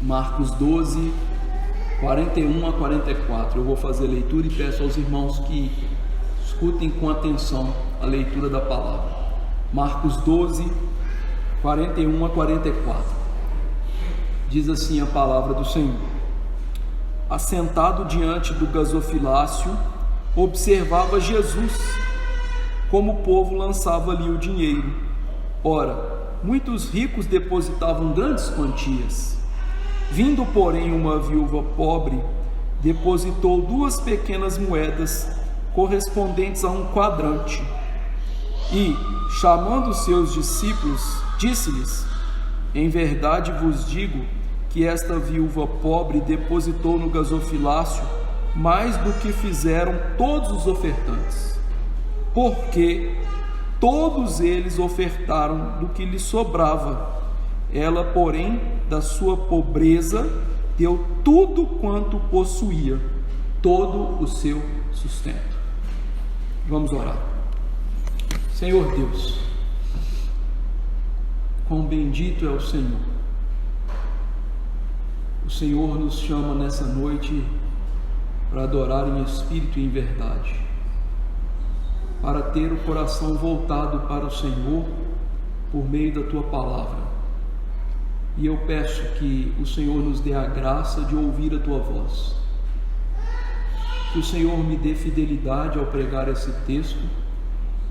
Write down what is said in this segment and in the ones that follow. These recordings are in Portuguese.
Marcos 12, 41 a 44. Eu vou fazer a leitura e peço aos irmãos que escutem com atenção a leitura da palavra. Marcos 12, 41 a 44. Diz assim a palavra do Senhor: Assentado diante do gasofilácio, observava Jesus como o povo lançava ali o dinheiro. Ora, muitos ricos depositavam grandes quantias. Vindo, porém, uma viúva pobre, depositou 2 pequenas moedas correspondentes a um quadrante. E, chamando seus discípulos, disse-lhes: Em verdade vos digo que esta viúva pobre depositou no gasofilácio mais do que fizeram todos os ofertantes, porque todos eles ofertaram do que lhes sobrava. Ela, porém, da sua pobreza, deu tudo quanto possuía, todo o seu sustento. Vamos orar. Senhor Deus, quão bendito é o Senhor. O Senhor nos chama nessa noite para adorar em espírito e em verdade, para ter o coração voltado para o Senhor por meio da Tua palavra. E eu peço que o Senhor nos dê a graça de ouvir a Tua voz, que o Senhor me dê fidelidade ao pregar esse texto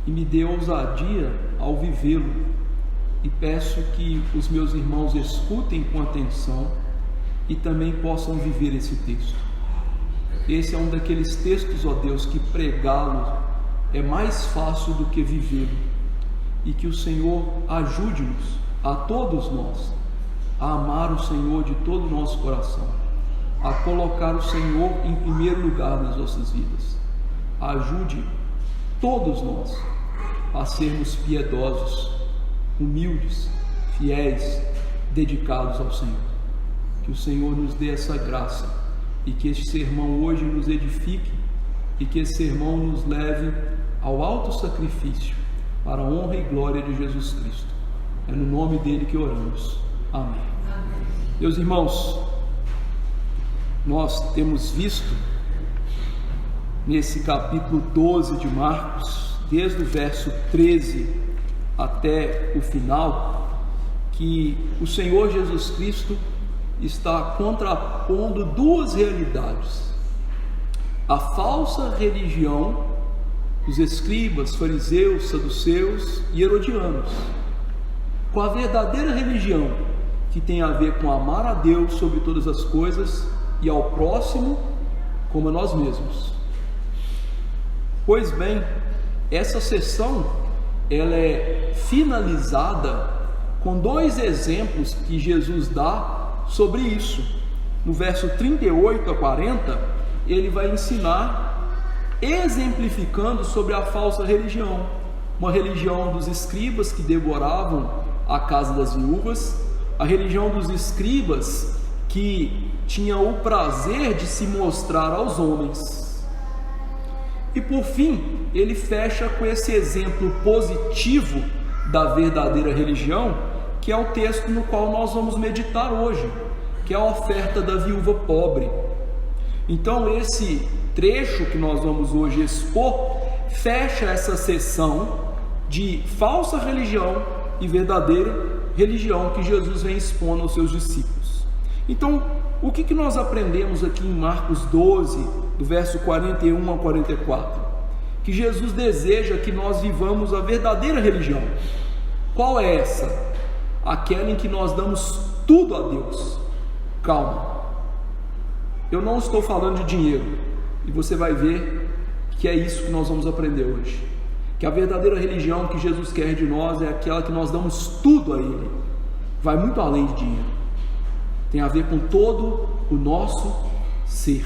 e me dê ousadia ao vivê-lo, e peço que os meus irmãos escutem com atenção e também possam viver esse texto. Esse é um daqueles textos, ó Deus, que pregá-lo é mais fácil do que vivê-lo, e que o Senhor ajude-nos, a todos nós, a amar o Senhor de todo o nosso coração, a colocar o Senhor em primeiro lugar nas nossas vidas. Ajude todos nós a sermos piedosos, humildes, fiéis, dedicados ao Senhor. Que o Senhor nos dê essa graça e que este sermão hoje nos edifique e que esse sermão nos leve ao alto sacrifício para a honra e glória de Jesus Cristo. É no nome dele que oramos. Amém. Meus irmãos, nós temos visto nesse capítulo 12 de Marcos, desde o verso 13 até o final, que o Senhor Jesus Cristo está contrapondo 2 realidades: a falsa religião dos escribas, fariseus, saduceus e herodianos, com a verdadeira religião, que tem a ver com amar a Deus sobre todas as coisas e ao próximo como a nós mesmos. Pois bem, essa sessão ela é finalizada com 2 exemplos que Jesus dá sobre isso. No verso 38 a 40, ele vai ensinar, exemplificando sobre a falsa religião, uma religião dos escribas que devoravam a casa das viúvas, a religião dos escribas que tinha o prazer de se mostrar aos homens. E por fim, ele fecha com esse exemplo positivo da verdadeira religião, que é o texto no qual nós vamos meditar hoje, que é a oferta da viúva pobre. Então esse trecho que nós vamos hoje expor fecha essa sessão de falsa religião e verdadeira religião que Jesus vem expondo aos seus discípulos. Então, o que nós aprendemos aqui em Marcos 12, do verso 41 a 44? Que Jesus deseja que nós vivamos a verdadeira religião. Qual é essa? Aquela em que nós damos tudo a Deus. Calma, eu não estou falando de dinheiro, e você vai ver que é isso que nós vamos aprender hoje, que a verdadeira religião que Jesus quer de nós é aquela que nós damos tudo a Ele, vai muito além de dinheiro, tem a ver com todo o nosso ser,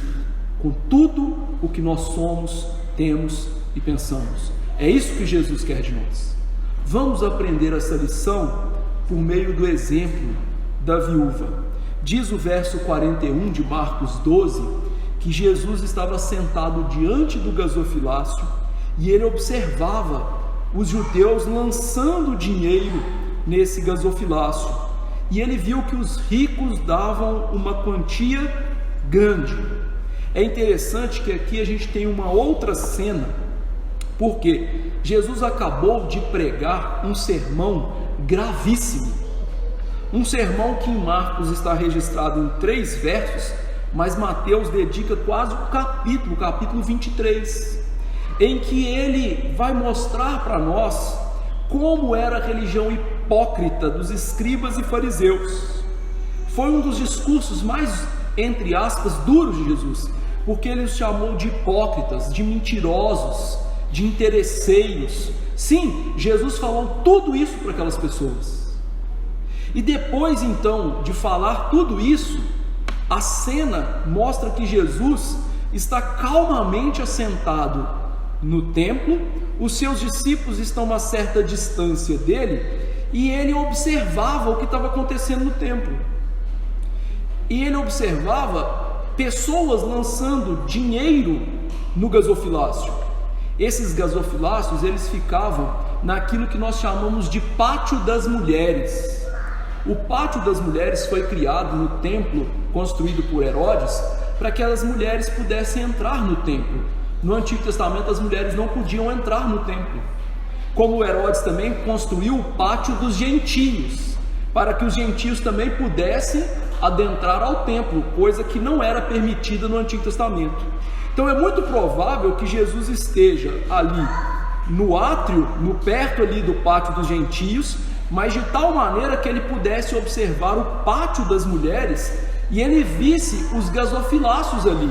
com tudo o que nós somos, temos e pensamos. É isso que Jesus quer de nós. Vamos aprender essa lição por meio do exemplo da viúva. Diz o verso 41 de Marcos 12 que Jesus estava sentado diante do gasofilácio e ele observava os judeus lançando dinheiro nesse gasofilácio. e ele viu que os ricos davam uma quantia grande. É interessante que aqui a gente tem uma outra cena, porque Jesus acabou de pregar um sermão gravíssimo, um sermão que em Marcos está registrado em 3 versos, mas Mateus dedica quase um capítulo, capítulo 23, em que ele vai mostrar para nós como era a religião hipócrita dos escribas e fariseus. Foi um dos discursos mais, entre aspas, duros de Jesus, porque ele os chamou de hipócritas, de mentirosos, de interesseiros. Sim, Jesus falou tudo isso para aquelas pessoas. E depois então de falar tudo isso, a cena mostra que Jesus está calmamente assentado no templo, os seus discípulos estão a uma certa distância dele, e ele observava o que estava acontecendo no templo. E ele observava pessoas lançando dinheiro no gasofilácio. Esses gasofilácios, eles ficavam naquilo que nós chamamos de pátio das mulheres. O pátio das mulheres foi criado no templo, construído por Herodes, para que as mulheres pudessem entrar no templo. No Antigo Testamento, as mulheres não podiam entrar no templo. Como Herodes também construiu o pátio dos gentios, para que os gentios também pudessem adentrar ao templo, coisa que não era permitida no Antigo Testamento. Então é muito provável que Jesus esteja ali no átrio, no perto ali do pátio dos gentios, mas de tal maneira que ele pudesse observar o pátio das mulheres e ele visse os gasofilácios ali.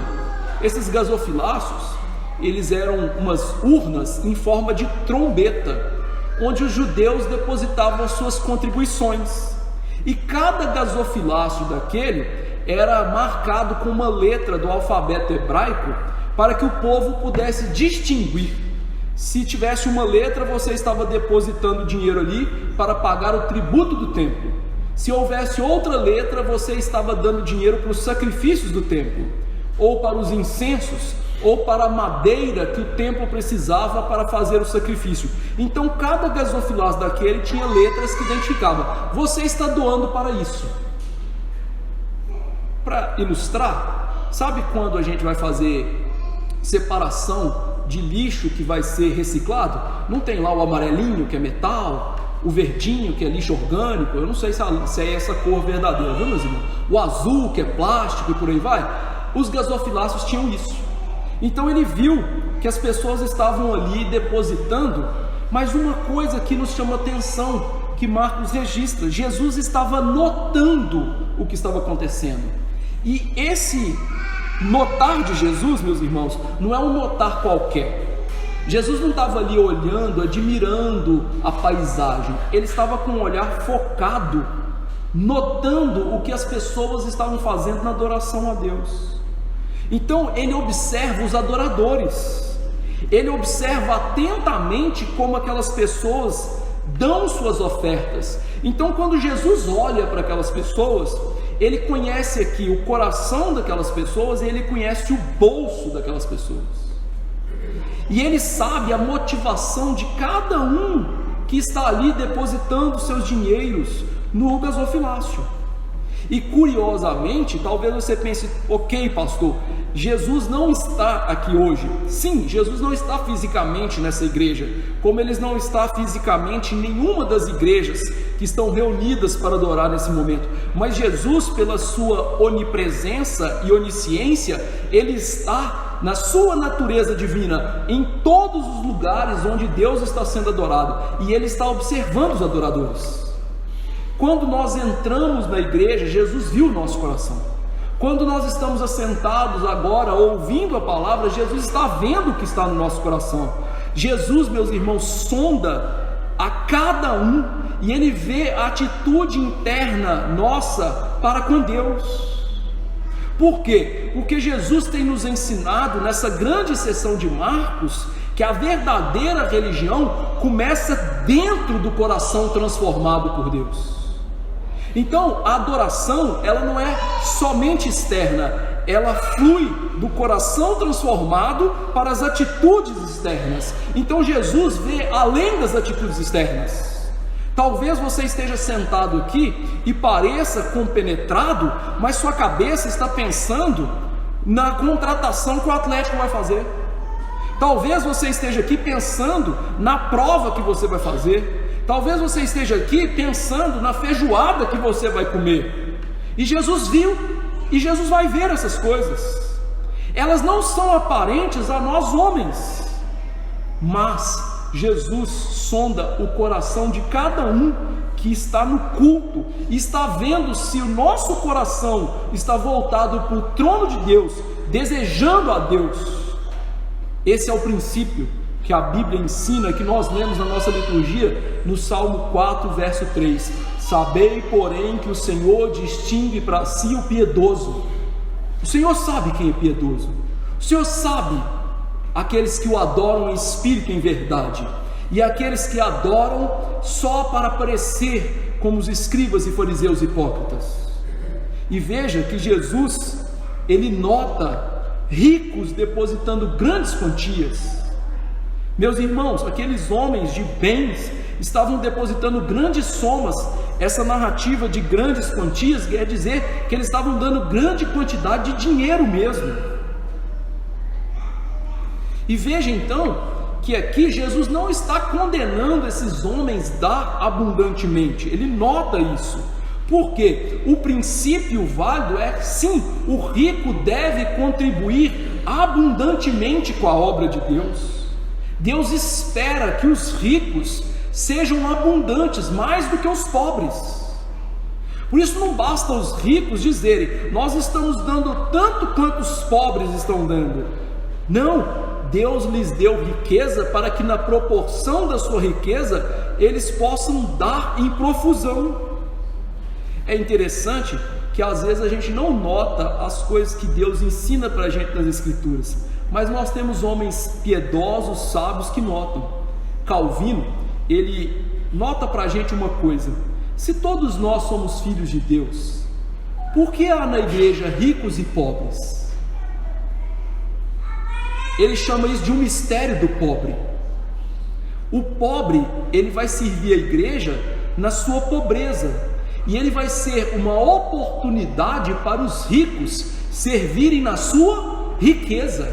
Esses gasofilácios, eles eram umas urnas em forma de trombeta, onde os judeus depositavam as suas contribuições, e cada gasofilácio daquele era marcado com uma letra do alfabeto hebraico, para que o povo pudesse distinguir. Se tivesse uma letra, você estava depositando dinheiro ali para pagar o tributo do templo. Se houvesse outra letra, você estava dando dinheiro para os sacrifícios do templo, ou para os incensos, ou para a madeira que o templo precisava para fazer o sacrifício. Então cada gasofilácio daquele tinha letras que identificavam: você está doando para isso. Para ilustrar, sabe quando a gente vai fazer separação de lixo que vai ser reciclado? Não tem lá o amarelinho, que é metal, o verdinho, que é lixo orgânico, eu não sei se é essa cor verdadeira, viu, meus irmãos? O azul, que é plástico, e por aí vai. Os gasofilácios tinham isso. Então ele viu que as pessoas estavam ali depositando, mas uma coisa que nos chama atenção, que Marcos registra: Jesus estava notando o que estava acontecendo. E esse notar de Jesus, meus irmãos, não é um notar qualquer. Jesus não estava ali olhando, admirando a paisagem, ele estava com um olhar focado, notando o que as pessoas estavam fazendo na adoração a Deus. Então ele observa os adoradores, ele observa atentamente como aquelas pessoas dão suas ofertas. Então quando Jesus olha para aquelas pessoas, ele conhece aqui o coração daquelas pessoas, e ele conhece o bolso daquelas pessoas, e ele sabe a motivação de cada um que está ali depositando seus dinheiros no gasofilácio. E curiosamente, talvez você pense: ok, pastor, Jesus não está aqui hoje. Sim, Jesus não está fisicamente nessa igreja, como ele não está fisicamente em nenhuma das igrejas que estão reunidas para adorar nesse momento. Mas Jesus, pela sua onipresença e onisciência, ele está na sua natureza divina em todos os lugares onde Deus está sendo adorado, e ele está observando os adoradores. Quando nós entramos na igreja, Jesus viu o nosso coração. Quando nós estamos assentados agora, ouvindo a palavra, Jesus está vendo o que está no nosso coração. Jesus, meus irmãos, sonda a cada um, e ele vê a atitude interna nossa para com Deus. Por quê? Porque Jesus tem nos ensinado nessa grande sessão de Marcos que a verdadeira religião começa dentro do coração transformado por Deus. Então a adoração, ela não é somente externa, ela flui do coração transformado para as atitudes externas. Então Jesus vê além das atitudes externas. Talvez você esteja sentado aqui e pareça compenetrado, mas sua cabeça está pensando na contratação que o Atlético vai fazer. Talvez você esteja aqui pensando na prova que você vai fazer. Talvez você esteja aqui pensando na feijoada que você vai comer. E Jesus viu, e Jesus vai ver essas coisas. Elas não são aparentes a nós homens, mas Jesus sonda o coração de cada um que está no culto e está vendo se o nosso coração está voltado para o trono de Deus, desejando a Deus. Esse é o princípio que a Bíblia ensina, que nós lemos na nossa liturgia, no Salmo 4, verso 3. Sabei, porém, que o Senhor distingue para si o piedoso. O Senhor sabe quem é piedoso. O Senhor sabe aqueles que o adoram em espírito e em verdade, e aqueles que adoram só para parecer como os escribas e fariseus hipócritas. E veja que Jesus, ele nota ricos depositando grandes quantias. Meus irmãos, aqueles homens de bens estavam depositando grandes somas. Essa narrativa de grandes quantias quer dizer que eles estavam dando grande quantidade de dinheiro mesmo. E veja então que aqui Jesus não está condenando esses homens dar abundantemente. Ele nota isso. Porque o princípio válido é, sim, o rico deve contribuir abundantemente com a obra de Deus. Deus espera que os ricos sejam abundantes, mais do que os pobres. Por isso não basta os ricos dizerem, nós estamos dando tanto quanto os pobres estão dando. Não, Deus lhes deu riqueza para que na proporção da sua riqueza eles possam dar em profusão. É interessante que às vezes a gente não nota as coisas que Deus ensina para a gente nas Escrituras, mas nós temos homens piedosos, sábios que notam. Calvino, ele nota para a gente uma coisa: se todos nós somos filhos de Deus, por que há na igreja ricos e pobres? Ele chama isso de um mistério do pobre. O pobre, ele vai servir a igreja na sua pobreza, e ele vai ser uma oportunidade para os ricos servirem na sua riqueza,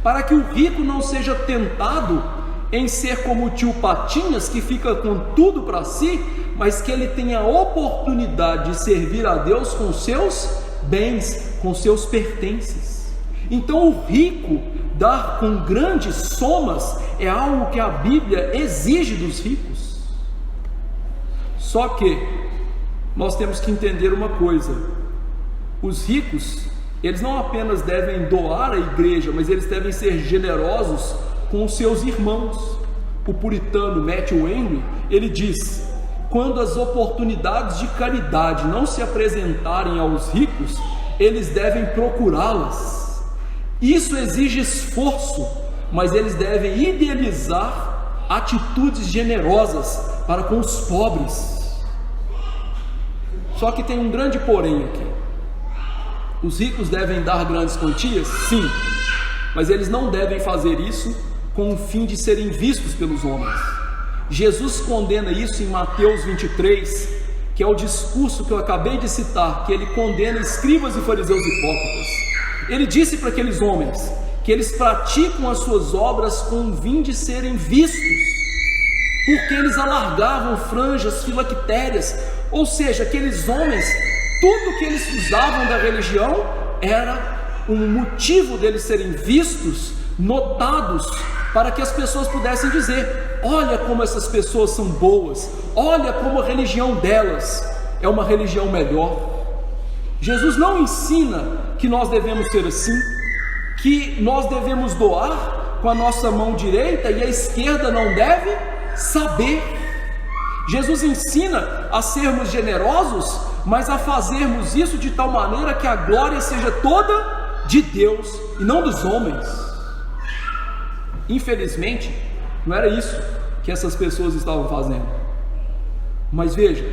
para que o rico não seja tentado em ser como o tio Patinhas, que fica com tudo para si, mas que ele tenha a oportunidade de servir a Deus com seus bens, com seus pertences. Então o rico dar com grandes somas é algo que a Bíblia exige dos ricos. Só que nós temos que entender uma coisa: os ricos, eles não apenas devem doar à igreja, mas eles devem ser generosos com os seus irmãos. O puritano Matthew Henry, ele diz: quando as oportunidades de caridade não se apresentarem aos ricos, eles devem procurá-las. Isso exige esforço, mas eles devem idealizar atitudes generosas para com os pobres. Só que tem um grande porém aqui. Os ricos devem dar grandes quantias? Sim, mas eles não devem fazer isso com o fim de serem vistos pelos homens. Jesus condena isso em Mateus 23, que é o discurso que eu acabei de citar, que ele condena escribas e fariseus hipócritas. Ele disse para aqueles homens que eles praticam as suas obras com o fim de serem vistos, porque eles alargavam franjas filactérias, ou seja, aqueles homens, tudo que eles usavam da religião era um motivo deles serem vistos, notados, para que as pessoas pudessem dizer: olha como essas pessoas são boas, olha como a religião delas é uma religião melhor. Jesus não ensina que nós devemos ser assim, que nós devemos doar com a nossa mão direita e a esquerda não deve saber. Jesus ensina a sermos generosos, mas a fazermos isso de tal maneira que a glória seja toda de Deus e não dos homens. Infelizmente, não era isso que essas pessoas estavam fazendo. Mas veja,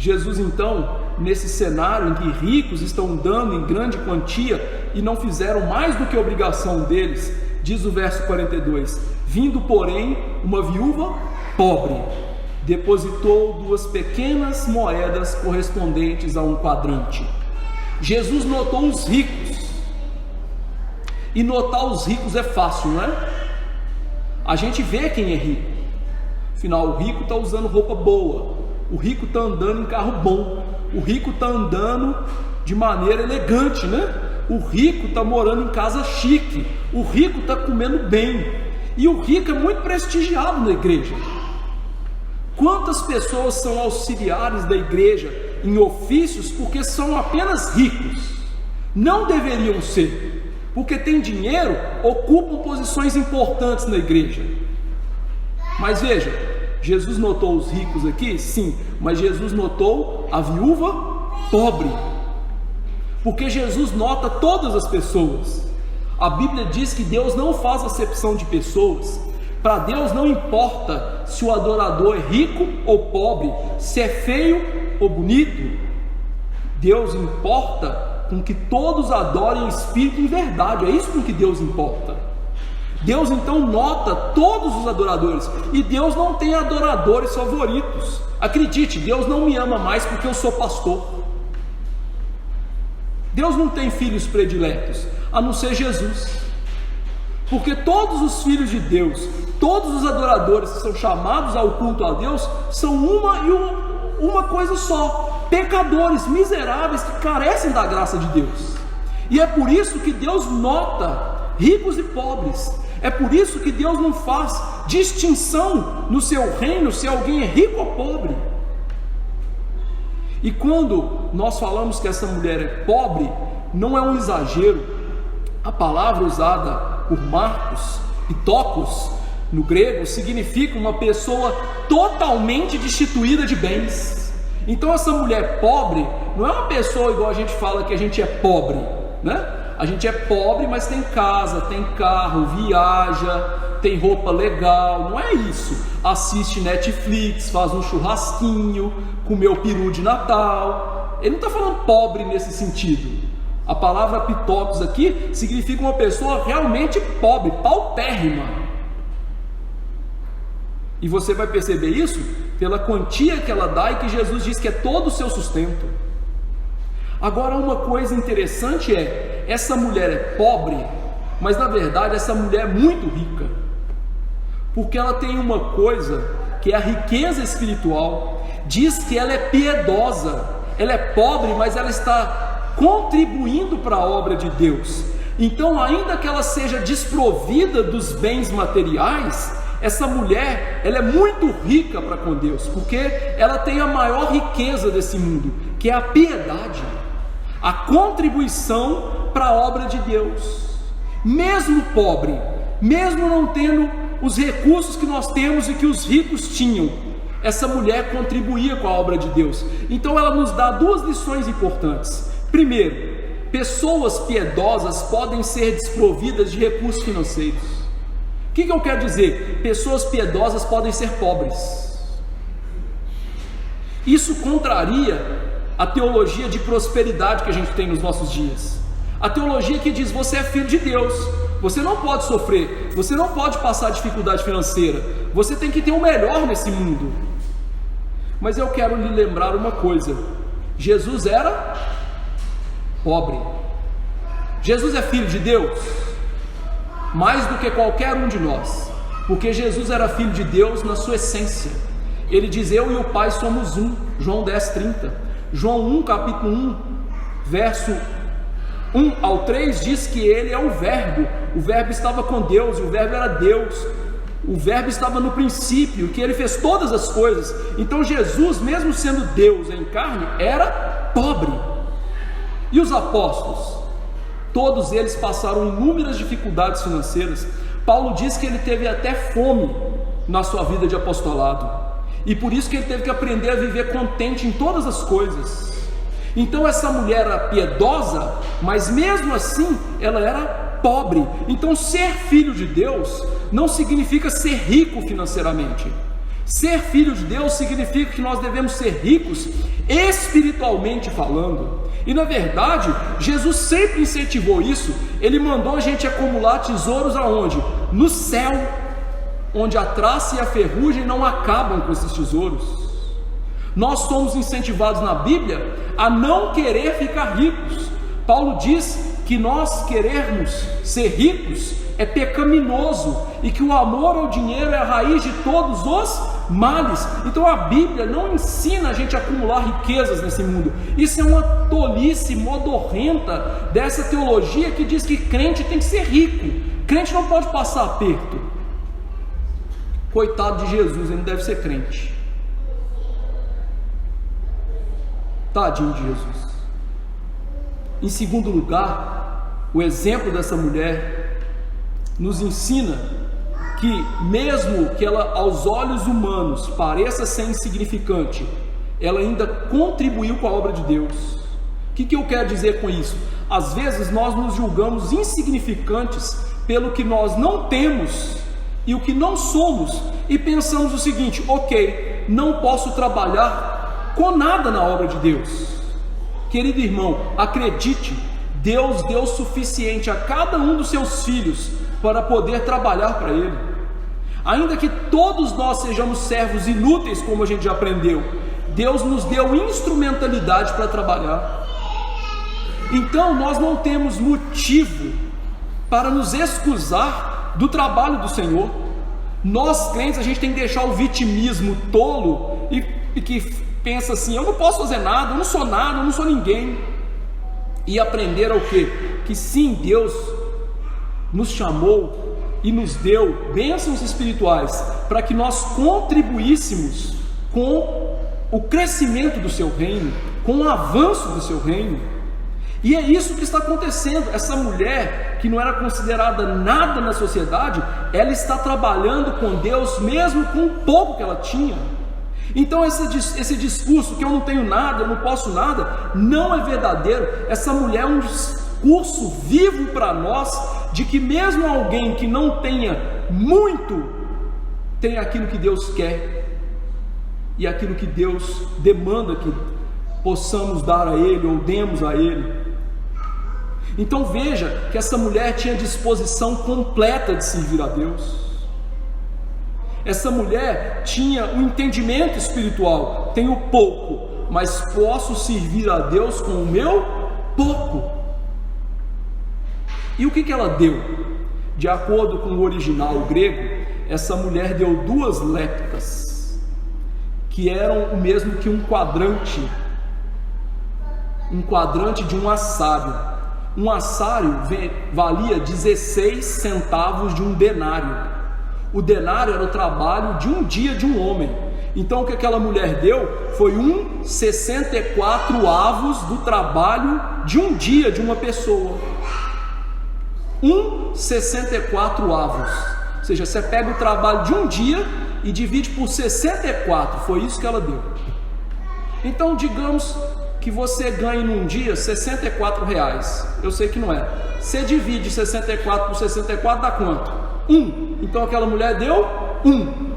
Jesus então, nesse cenário em que ricos estão dando em grande quantia e não fizeram mais do que a obrigação deles, diz o verso 42: vindo porém uma viúva pobre, depositou 2 pequenas moedas correspondentes a um quadrante. Jesus notou os ricos, e notar os ricos é fácil, não é? A gente vê quem é rico. Afinal, o rico está usando roupa boa, o rico está andando em carro bom, o rico está andando de maneira elegante, né? O rico está morando em casa chique, o rico está comendo bem, e o rico é muito prestigiado na igreja. Quantas pessoas são auxiliares da igreja em ofícios porque são apenas ricos? Não deveriam ser, porque têm dinheiro, ocupam posições importantes na igreja. Mas veja, Jesus notou os ricos aqui? Sim, mas Jesus notou a viúva pobre, porque Jesus nota todas as pessoas. A Bíblia diz que Deus não faz acepção de pessoas. Para Deus não importa se o adorador é rico ou pobre, se é feio ou bonito. Deus importa com que todos adorem em espírito e em verdade. É isso com que Deus importa. Deus então nota todos os adoradores, e Deus não tem adoradores favoritos. Acredite, Deus não me ama mais porque eu sou pastor. Deus não tem filhos prediletos, a não ser Jesus. Porque todos os filhos de Deus, todos os adoradores que são chamados ao culto a Deus, são uma coisa só: pecadores miseráveis que carecem da graça de Deus. E é por isso que Deus nota ricos e pobres. É por isso que Deus não faz distinção no seu reino se alguém é rico ou pobre. E quando nós falamos que essa mulher é pobre, não é um exagero. A palavra usada por Marcos, pitokos, no grego, significa uma pessoa totalmente destituída de bens. Então essa mulher pobre não é uma pessoa igual a gente fala que a gente é pobre, né? A gente é pobre, mas tem casa, tem carro, viaja, tem roupa legal. Não é isso. Assiste Netflix, faz um churrasquinho, comeu peru de Natal. Ele não está falando pobre nesse sentido. A palavra pitokos aqui significa uma pessoa realmente pobre, paupérrima. E você vai perceber isso pela quantia que ela dá e que Jesus diz que é todo o seu sustento. Agora, uma coisa interessante é, essa mulher é pobre, mas na verdade essa mulher é muito rica, porque ela tem uma coisa que é a riqueza espiritual. Diz que ela é piedosa, ela é pobre, mas ela está contribuindo para a obra de Deus. Então, ainda que ela seja desprovida dos bens materiais, essa mulher, ela é muito rica para com Deus, porque ela tem a maior riqueza desse mundo, que é a piedade, a contribuição para a obra de Deus. Mesmo pobre, mesmo não tendo os recursos que nós temos e que os ricos tinham, essa mulher contribuía com a obra de Deus. Então ela nos dá 2 lições importantes. Primeiro, pessoas piedosas podem ser desprovidas de recursos financeiros. O que eu quero dizer? Pessoas piedosas podem ser pobres. Isso contraria a teologia de prosperidade que a gente tem nos nossos dias. A teologia que diz: você é filho de Deus, você não pode sofrer, você não pode passar dificuldade financeira, você tem que ter o melhor nesse mundo. Mas eu quero lhe lembrar uma coisa: Jesus era pobre. Jesus é filho de Deus mais do que qualquer um de nós, porque Jesus era filho de Deus na sua essência. Ele diz: eu e o Pai somos um. João 10:30. João 1, capítulo 1, verso 1 ao 3 diz que ele é o Verbo estava com Deus, e o Verbo era Deus, o Verbo estava no princípio, que ele fez todas as coisas. Então Jesus, mesmo sendo Deus em carne, era pobre. E os apóstolos? Todos eles passaram inúmeras dificuldades financeiras. Paulo diz que ele teve até fome na sua vida de apostolado, e por isso que ele teve que aprender a viver contente em todas as coisas. Então essa mulher era piedosa, mas mesmo assim ela era pobre. Então ser filho de Deus não significa ser rico financeiramente. Ser filho de Deus significa que nós devemos ser ricos espiritualmente falando. E na verdade, Jesus sempre incentivou isso. Ele mandou a gente acumular tesouros aonde? No céu. onde a traça e a ferrugem não acabam com esses tesouros. Nós somos incentivados na Bíblia a não querer ficar ricos. Paulo diz que nós querermos ser ricos é pecaminoso e que o amor ao dinheiro é a raiz de todos os males. Então a Bíblia não ensina a gente a acumular riquezas nesse mundo. Isso é uma tolice modorrenta dessa teologia que diz que crente tem que ser rico, crente não pode passar aperto. Coitado de Jesus, ele não deve ser crente. Tadinho de Jesus. Em segundo lugar, o exemplo dessa mulher nos ensina que mesmo que ela aos olhos humanos pareça ser insignificante, ela ainda contribuiu com a obra de Deus. O que eu quero dizer com isso? Às vezes nós nos julgamos insignificantes pelo que nós não temos e o que não somos, e pensamos o seguinte: ok, não posso trabalhar com nada na obra de Deus. Querido irmão, acredite, Deus deu o suficiente a cada um dos seus filhos para poder trabalhar para Ele. Ainda que todos nós sejamos servos inúteis, como a gente já aprendeu, Deus nos deu instrumentalidade para trabalhar. Então nós não temos motivo para nos excusar do trabalho do Senhor. Nós crentes, a gente tem que deixar o vitimismo tolo e que pensa assim: eu não posso fazer nada, eu não sou nada, eu não sou ninguém, e aprender ao quê? Que sim, Deus nos chamou e nos deu bênçãos espirituais para que nós contribuíssemos com o crescimento do seu reino, com o avanço do seu reino. E é isso que está acontecendo. Essa mulher que não era considerada nada na sociedade, ela está trabalhando com Deus mesmo com o pouco que ela tinha. Então esse discurso que eu não tenho nada, eu não posso nada, não é verdadeiro. Essa mulher é um discurso vivo para nós de que mesmo alguém que não tenha muito, tem aquilo que Deus quer e aquilo que Deus demanda que possamos dar a Ele ou demos a Ele. Então veja que essa mulher tinha disposição completa de servir a Deus. Essa mulher tinha um entendimento espiritual: tenho pouco, mas posso servir a Deus com o meu pouco. E o que ela deu? De acordo com o original grego, essa mulher deu 2 leptas, que eram o mesmo que um quadrante de um assário. Um assário valia 16 centavos de um denário. O denário era o trabalho de um dia de um homem. Então o que aquela mulher deu foi 1/64 avos do trabalho de um dia de uma pessoa. 1/64 avos. Ou seja, você pega o trabalho de um dia e divide por 64. Foi isso que ela deu. Então digamos que você ganhe num dia R$64. Eu sei que não é. Você divide 64 por 64, dá quanto? 1. Então aquela mulher deu 1.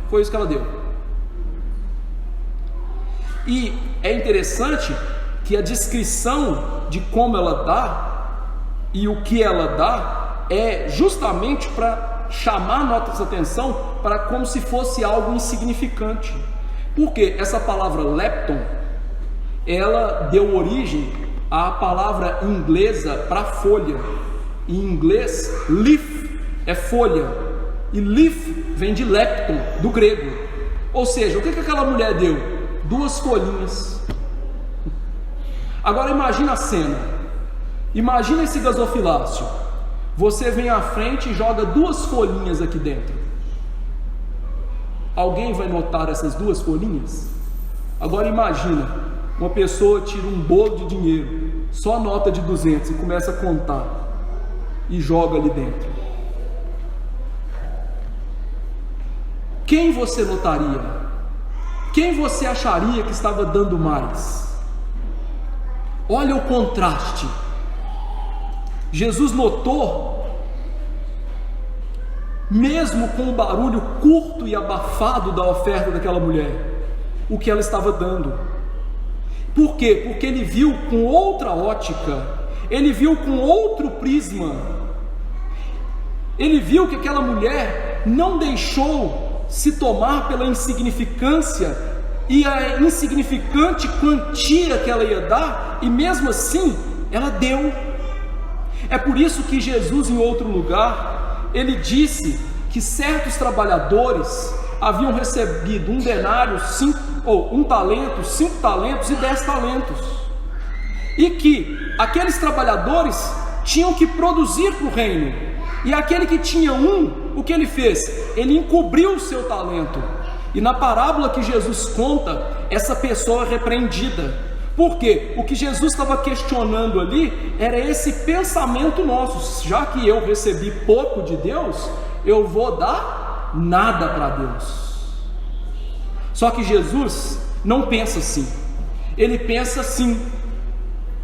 Foi isso que ela deu. E é interessante que a descrição de como ela dá e o que ela dá é justamente para chamar nossa atenção para como se fosse algo insignificante. Porque essa palavra lepton, ela deu origem à palavra inglesa para folha. Em inglês, leaf é folha, e leaf vem de lepton, do grego. Ou seja, o que aquela mulher deu? 2 folhinhas. Agora imagina a cena. Imagina esse gasofilácio. Você vem à frente e joga 2 folhinhas aqui dentro. Alguém vai notar essas 2 folhinhas? Agora imagina uma pessoa tira um bolo de dinheiro, só nota de 200, e começa a contar e joga ali dentro. Quem você notaria? Quem você acharia que estava dando mais? Olha o contraste. Jesus notou, mesmo com o barulho curto e abafado da oferta daquela mulher, o que ela estava dando. Por quê? Porque ele viu com outra ótica, ele viu com outro prisma. Ele viu que aquela mulher não deixou se tomar pela insignificância e a insignificante quantia que ela ia dar, e mesmo assim ela deu. É por isso que Jesus, em outro lugar, ele disse que certos trabalhadores haviam recebido 1 denário, 1 talento, 5 talentos e 10 talentos, e que aqueles trabalhadores tinham que produzir para o reino, e aquele que tinha o que ele fez? Ele encobriu o seu talento. E na parábola que Jesus conta, essa pessoa é repreendida, porque o que Jesus estava questionando ali era esse pensamento nosso: já que eu recebi pouco de Deus, eu vou dar nada para Deus. Só que Jesus não pensa assim. Ele pensa assim: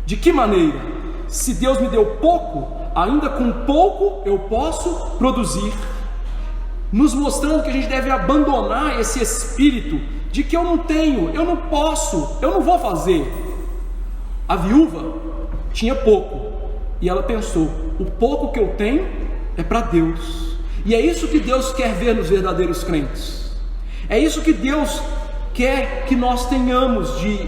de que maneira? Se Deus me deu pouco, ainda com pouco eu posso produzir, nos mostrando que a gente deve abandonar esse espírito de que eu não tenho, eu não posso, eu não vou fazer. A viúva tinha pouco, e ela pensou: o pouco que eu tenho é para Deus. E é isso que Deus quer ver nos verdadeiros crentes. É isso que Deus quer que nós tenhamos de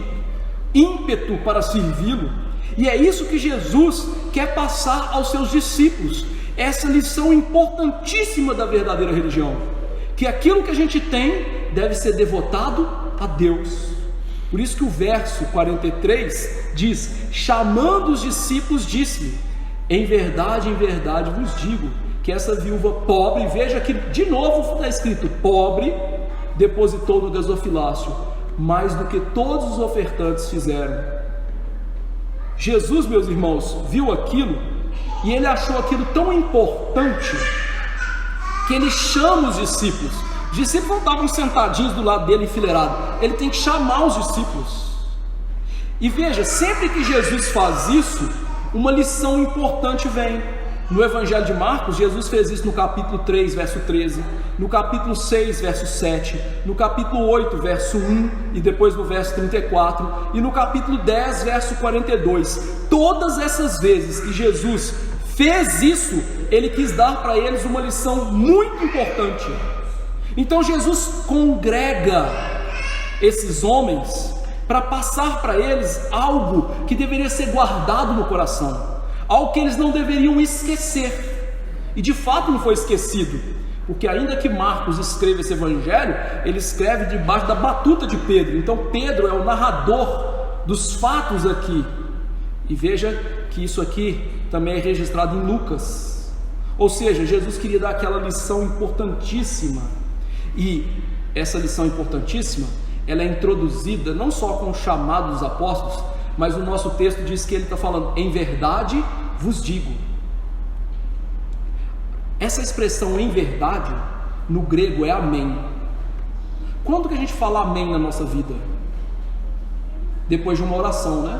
ímpeto para servi-lo. E é isso que Jesus quer passar aos seus discípulos, essa lição importantíssima da verdadeira religião, que aquilo que a gente tem deve ser devotado a Deus. Por isso que o verso 43 diz: chamando os discípulos, disse-lhe: em verdade vos digo, que essa viúva pobre, veja que de novo está escrito pobre, depositou no gasofilácio mais do que todos os ofertantes fizeram. Jesus, meus irmãos, viu aquilo, e ele achou aquilo tão importante, que ele chama os discípulos. Os discípulos não estavam sentadinhos do lado dele enfileirados, ele tem que chamar os discípulos. E veja, sempre que Jesus faz isso, uma lição importante vem. No Evangelho de Marcos, Jesus fez isso no capítulo 3, verso 13, no capítulo 6, verso 7, no capítulo 8, verso 1, e depois no verso 34, e no capítulo 10, verso 42. Todas essas vezes que Jesus fez isso, ele quis dar para eles uma lição muito importante. Então Jesus congrega esses homens para passar para eles algo que deveria ser guardado no coração, algo que eles não deveriam esquecer. E de fato não foi esquecido, porque ainda que Marcos escreva esse evangelho, ele escreve debaixo da batuta de Pedro. Então Pedro é o narrador dos fatos aqui. E veja que isso aqui também é registrado em Lucas. Ou seja, Jesus queria dar aquela lição importantíssima. E essa lição importantíssima, ela é introduzida não só com o chamado dos apóstolos, mas o nosso texto diz que ele está falando: em verdade vos digo. Essa expressão em verdade, no grego, é amém. Quando que a gente fala amém na nossa vida? Depois de uma oração, né?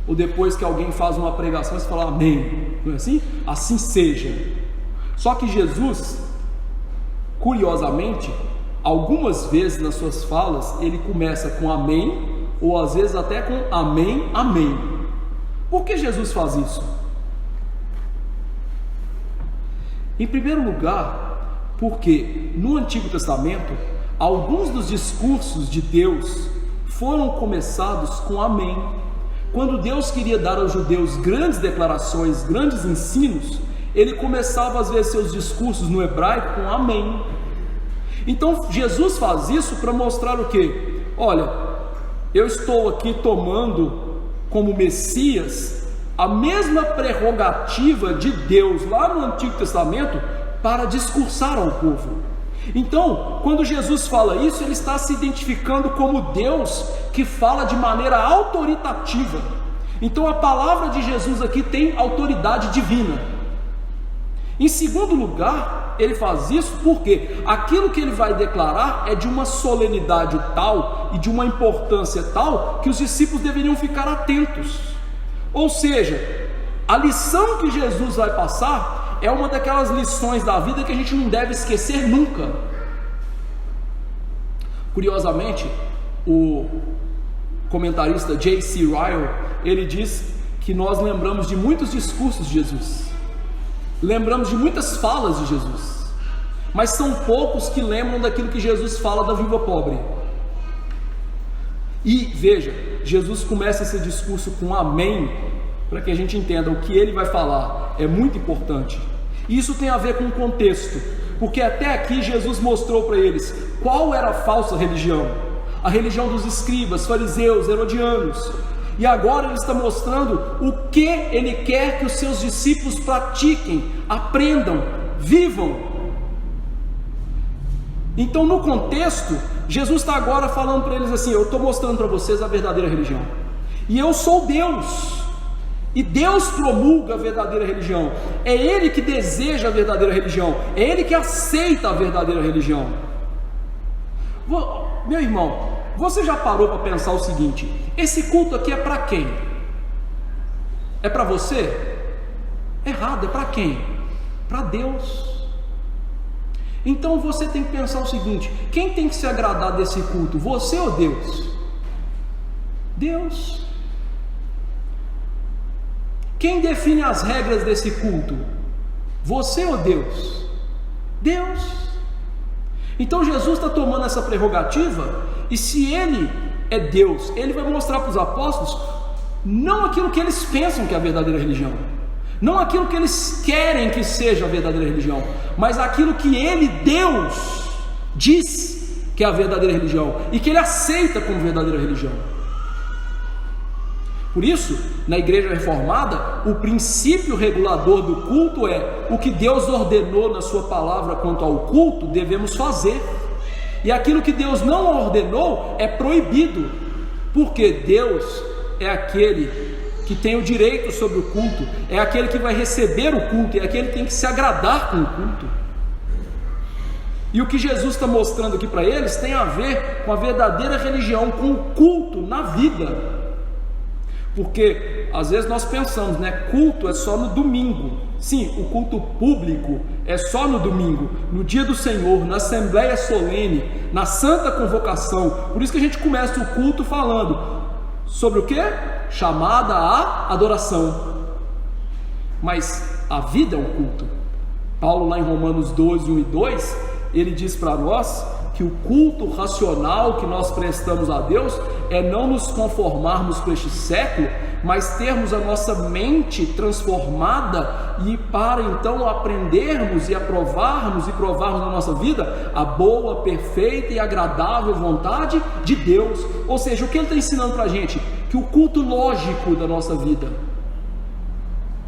Ou depois que alguém faz uma pregação, você fala amém, não é assim? Assim seja. Só que Jesus, curiosamente, algumas vezes nas suas falas, ele começa com amém, ou às vezes até com amém, amém. Por que Jesus faz isso? Em primeiro lugar, porque no Antigo Testamento, alguns dos discursos de Deus foram começados com amém. Quando Deus queria dar aos judeus grandes declarações, grandes ensinos, ele começava às vezes seus discursos no hebraico com amém. Então Jesus faz isso para mostrar o quê? Olha, eu estou aqui tomando como Messias a mesma prerrogativa de Deus lá no Antigo Testamento para discursar ao povo. Então, quando Jesus fala isso, ele está se identificando como Deus que fala de maneira autoritativa. Então a palavra de Jesus aqui tem autoridade divina. Em segundo lugar, ele faz isso porque aquilo que ele vai declarar é de uma solenidade tal e de uma importância tal que os discípulos deveriam ficar atentos. Ou seja, a lição que Jesus vai passar é uma daquelas lições da vida que a gente não deve esquecer nunca. Curiosamente, o comentarista J.C. Ryle, ele diz que nós lembramos de muitos discursos de Jesus, lembramos de muitas falas de Jesus, mas são poucos que lembram daquilo que Jesus fala da viúva pobre. E veja, Jesus começa esse discurso com amém, para que a gente entenda o que ele vai falar, é muito importante. Isso tem a ver com o contexto, porque até aqui Jesus mostrou para eles qual era a falsa religião, a religião dos escribas, fariseus, herodianos, e agora ele está mostrando o que ele quer que os seus discípulos pratiquem, aprendam, vivam. Então, no contexto, Jesus está agora falando para eles assim: eu estou mostrando para vocês a verdadeira religião, e eu sou Deus, e Deus promulga a verdadeira religião, é Ele que deseja a verdadeira religião, é Ele que aceita a verdadeira religião. Meu irmão, você já parou para pensar o seguinte: esse culto aqui é para quem? É para você? Errado, é para quem? Para Deus. Então você tem que pensar o seguinte: quem tem que se agradar desse culto, você ou Deus? Deus. Quem define as regras desse culto, você ou Deus? Deus. Então Jesus está tomando essa prerrogativa, e se Ele é Deus, Ele vai mostrar para os apóstolos não aquilo que eles pensam que é a verdadeira religião, não aquilo que eles querem que seja a verdadeira religião, mas aquilo que Ele, Deus, diz que é a verdadeira religião, e que Ele aceita como verdadeira religião. Por isso, na Igreja Reformada, o princípio regulador do culto é: o que Deus ordenou na sua palavra quanto ao culto, devemos fazer, e aquilo que Deus não ordenou é proibido, porque Deus é aquele que tem o direito sobre o culto, é aquele que vai receber o culto, é aquele que tem que se agradar com o culto. E o que Jesus está mostrando aqui para eles tem a ver com a verdadeira religião, com o culto na vida. Porque às vezes nós pensamos, né, culto é só no domingo. Sim, o culto público é só no domingo, no dia do Senhor, na assembleia solene, na santa convocação. Por isso que a gente começa o culto falando sobre o que? Chamada à adoração. Mas a vida é um culto. Paulo, lá em Romanos 12, 1 e 2, ele diz para nós que o culto racional que nós prestamos a Deus é não nos conformarmos com este século, mas termos a nossa mente transformada, e para então aprendermos e aprovarmos e provarmos na nossa vida a boa, perfeita e agradável vontade de Deus. Ou seja, o que ele está ensinando para a gente? Que o culto lógico da nossa vida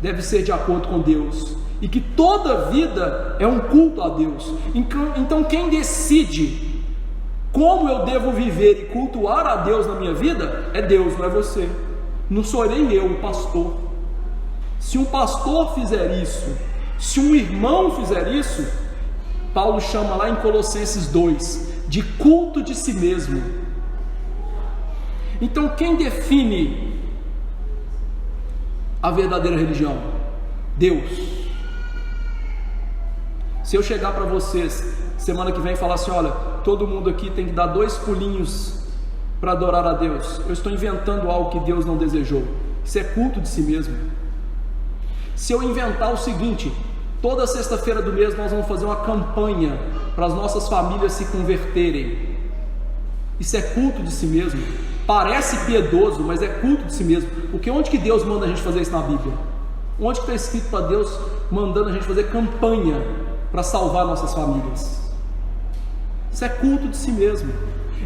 deve ser de acordo com Deus, e que toda vida é um culto a Deus. Então quem decide como eu devo viver e cultuar a Deus na minha vida é Deus, não é você, não sou nem eu, o pastor. Se um pastor fizer isso, se um irmão fizer isso, Paulo chama lá em Colossenses 2 de culto de si mesmo. Então quem define a verdadeira religião? Deus. Se eu chegar para vocês semana que vem e falar assim: olha, todo mundo aqui tem que dar 2 pulinhos para adorar a Deus, eu estou inventando algo que Deus não desejou. Isso é culto de si mesmo. Se eu inventar o seguinte: toda sexta-feira do mês nós vamos fazer uma campanha para as nossas famílias se converterem, isso é culto de si mesmo. Parece piedoso, mas é culto de si mesmo. Porque onde que Deus manda a gente fazer isso na Bíblia? Onde que está escrito para Deus mandando a gente fazer campanha para salvar nossas famílias? Isso é culto de si mesmo.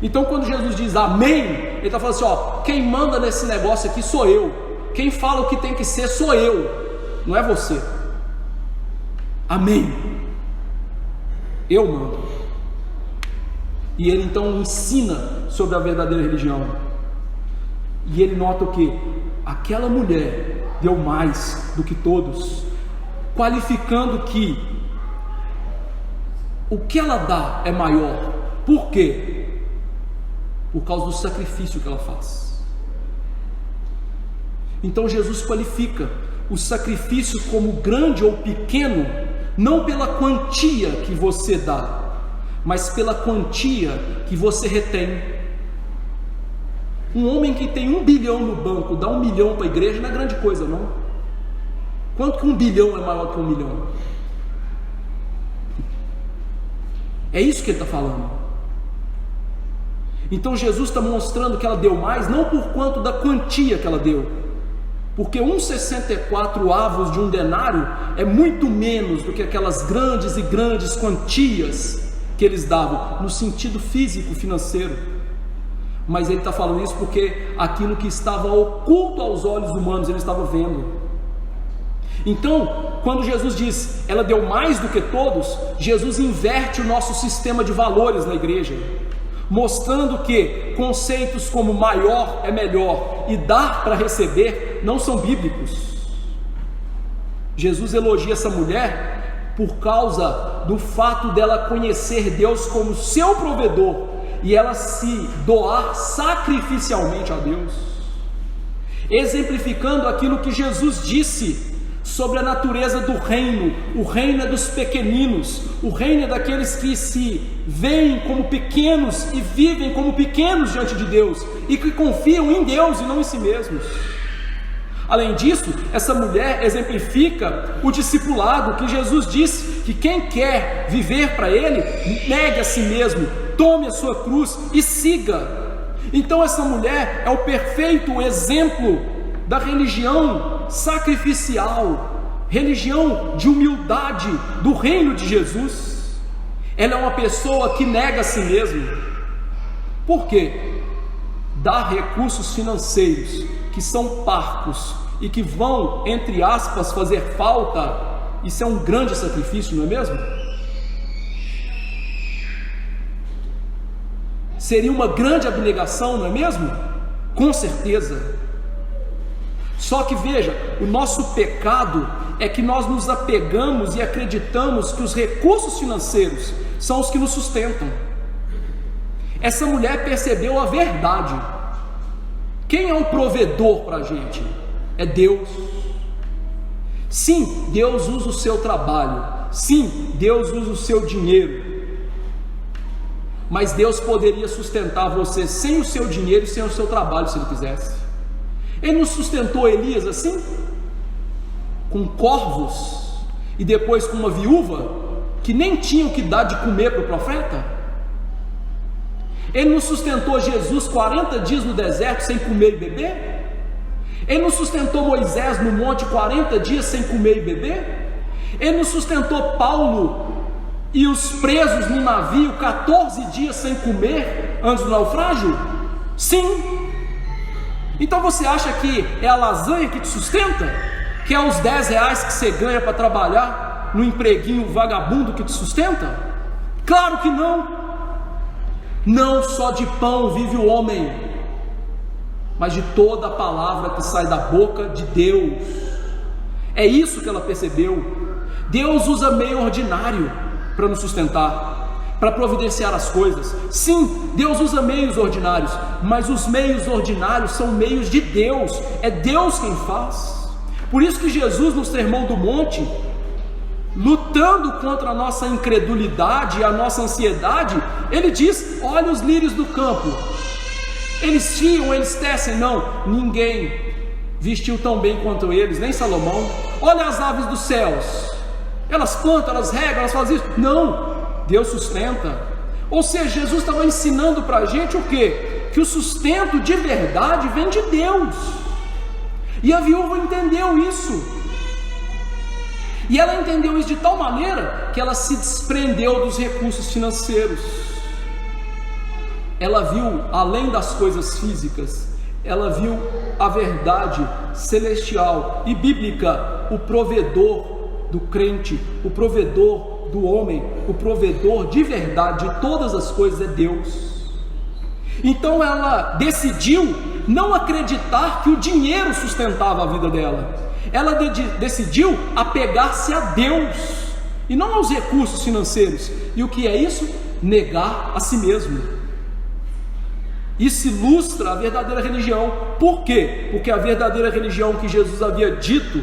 Então quando Jesus diz amém, ele está falando assim: ó, quem manda nesse negócio aqui sou eu, quem fala o que tem que ser sou eu, não é você. Amém, eu mando. E ele então ensina sobre a verdadeira religião, e ele nota o que? Aquela mulher deu mais do que todos, qualificando que o que ela dá é maior. Por quê? Por causa do sacrifício que ela faz. Então Jesus qualifica o sacrifício como grande ou pequeno, não pela quantia que você dá, mas pela quantia que você retém. Um homem que tem 1 bilhão no banco dá 1 milhão para a igreja, não é grande coisa, não. Quanto que 1 bilhão é maior que 1 milhão? É isso que ele está falando. Então Jesus está mostrando que ela deu mais, não por quanto da quantia que ela deu, porque 1,64 avos de um denário é muito menos do que aquelas grandes e grandes quantias que eles davam, no sentido físico, financeiro. Mas ele está falando isso porque aquilo que estava oculto aos olhos humanos, ele estava vendo. Então, quando Jesus diz, ela deu mais do que todos, Jesus inverte o nosso sistema de valores na igreja, mostrando que conceitos como maior é melhor e dar para receber não são bíblicos. Jesus elogia essa mulher por causa do fato dela conhecer Deus como seu provedor e ela se doar sacrificialmente a Deus, exemplificando aquilo que Jesus disse sobre a natureza do reino. O reino é dos pequeninos, o reino é daqueles que se veem como pequenos e vivem como pequenos diante de Deus, e que confiam em Deus e não em si mesmos. Além disso, essa mulher exemplifica o discipulado, que Jesus disse que quem quer viver para Ele, negue a si mesmo, tome a sua cruz e siga. Então essa mulher é o perfeito exemplo da religião sacrificial, religião de humildade do reino de Jesus. Ela é uma pessoa que nega a si mesma. Por quê? Dar recursos financeiros que são parcos e que vão, entre aspas, fazer falta, isso é um grande sacrifício, não é mesmo? Seria uma grande abnegação, não é mesmo? Com certeza. Só que veja, o nosso pecado é que nós nos apegamos e acreditamos que os recursos financeiros são os que nos sustentam. Essa mulher percebeu a verdade. Quem é o provedor para a gente? É Deus. Sim, Deus usa o seu trabalho. Sim, Deus usa o seu dinheiro. Mas Deus poderia sustentar você sem o seu dinheiro e sem o seu trabalho, se Ele quisesse. Ele não sustentou Elias assim? Com corvos e depois com uma viúva que nem tinha o que dar de comer para o profeta? Ele não sustentou Jesus 40 dias no deserto sem comer e beber? Ele não sustentou Moisés no monte 40 dias sem comer e beber? Ele não sustentou Paulo e os presos no navio 14 dias sem comer antes do naufrágio? Sim. Então você acha que é a lasanha que te sustenta? Que é os 10 reais que você ganha para trabalhar no empreguinho vagabundo que te sustenta? Claro que não. Não só de pão vive o homem, mas de toda a palavra que sai da boca de Deus. É isso que ela percebeu. Deus usa meio ordinário para nos sustentar, para providenciar as coisas. Sim, Deus usa meios ordinários, mas os meios ordinários são meios de Deus. É Deus quem faz. Por isso que Jesus, no Sermão do Monte, lutando contra a nossa incredulidade e a nossa ansiedade, ele diz: olha os lírios do campo, eles fiam, eles tecem, não, ninguém vestiu tão bem quanto eles, nem Salomão. Olha as aves dos céus, elas plantam, elas regam, elas fazem isso, não, Deus sustenta. Ou seja, Jesus estava ensinando para a gente o quê? Que o sustento de verdade vem de Deus. E a viúva entendeu isso. E ela entendeu isso de tal maneira que ela se desprendeu dos recursos financeiros. Ela viu além das coisas físicas, ela viu a verdade celestial e bíblica, o provedor do crente, o provedor do homem, o provedor de verdade de todas as coisas é Deus. Então ela decidiu não acreditar que o dinheiro sustentava a vida dela. Ela decidiu apegar-se a Deus e não aos recursos financeiros. E o que é isso? Negar a si mesmo. Isso ilustra a verdadeira religião. Por quê? Porque a verdadeira religião que Jesus havia dito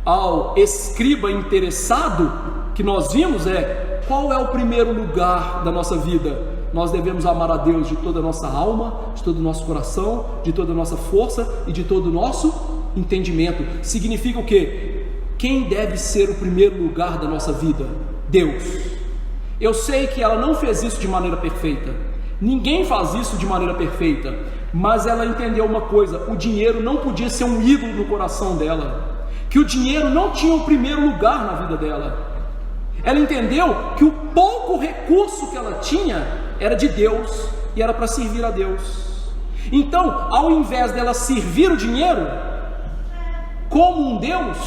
ao escriba interessado, que nós vimos, é: qual é o primeiro lugar da nossa vida? Nós devemos amar a Deus de toda a nossa alma, de todo o nosso coração, de toda a nossa força e de todo o nosso entendimento. Significa o quê? Quem deve ser o primeiro lugar da nossa vida? Deus. Eu sei que ela não fez isso de maneira perfeita, ninguém faz isso de maneira perfeita, mas ela entendeu uma coisa: o dinheiro não podia ser um ídolo no coração dela, que o dinheiro não tinha o primeiro lugar na vida dela. Ela entendeu que o pouco recurso que ela tinha era de Deus e era para servir a Deus. Então, ao invés dela servir o dinheiro como um Deus,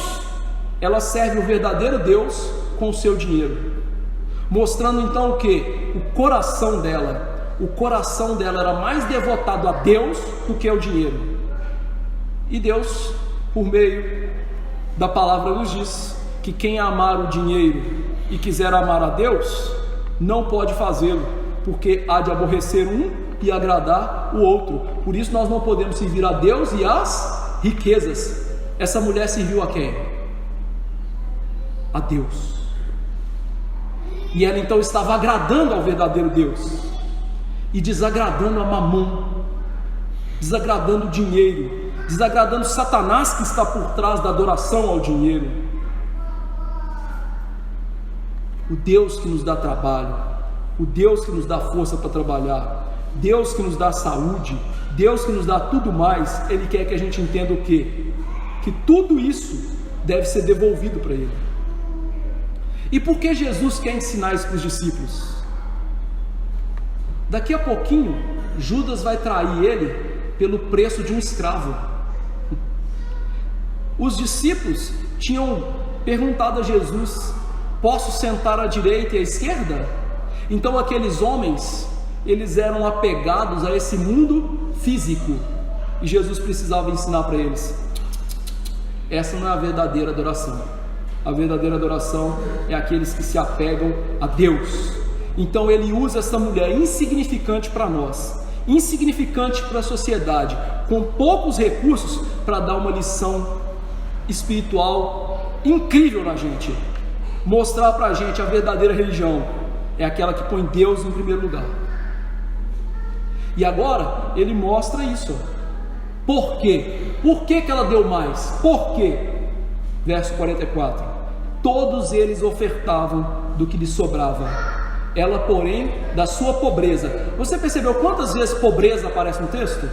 ela serve o verdadeiro Deus com o seu dinheiro, mostrando então o que? O coração dela era mais devotado a Deus do que ao dinheiro. E Deus, por meio da palavra, nos diz que quem amar o dinheiro e quiser amar a Deus, não pode fazê-lo, porque há de aborrecer um e agradar o outro. Por isso nós não podemos servir a Deus e às riquezas. Essa mulher serviu a quem? A Deus. E ela então estava agradando ao verdadeiro Deus e desagradando a Mamon, desagradando o dinheiro, desagradando Satanás, que está por trás da adoração ao dinheiro. O Deus que nos dá trabalho, o Deus que nos dá força para trabalhar, Deus que nos dá saúde, Deus que nos dá tudo mais, Ele quer que a gente entenda o quê? Que tudo isso deve ser devolvido para Ele. E por que Jesus quer ensinar isso para os discípulos? Daqui a pouquinho, Judas vai trair Ele pelo preço de um escravo. Os discípulos tinham perguntado a Jesus: posso sentar à direita e à esquerda? Então aqueles homens, eles eram apegados a esse mundo físico, e Jesus precisava ensinar para eles: essa não é a verdadeira adoração. A verdadeira adoração é aqueles que se apegam a Deus. Então ele usa essa mulher insignificante para nós, insignificante para a sociedade, com poucos recursos, para dar uma lição espiritual incrível na gente, mostrar para a gente a verdadeira religião é aquela que põe Deus em primeiro lugar. E agora ele mostra isso. Por quê? Por que ela deu mais? Por quê? Verso 44: todos eles ofertavam do que lhes sobrava, ela porém da sua pobreza. Você percebeu quantas vezes pobreza aparece no texto?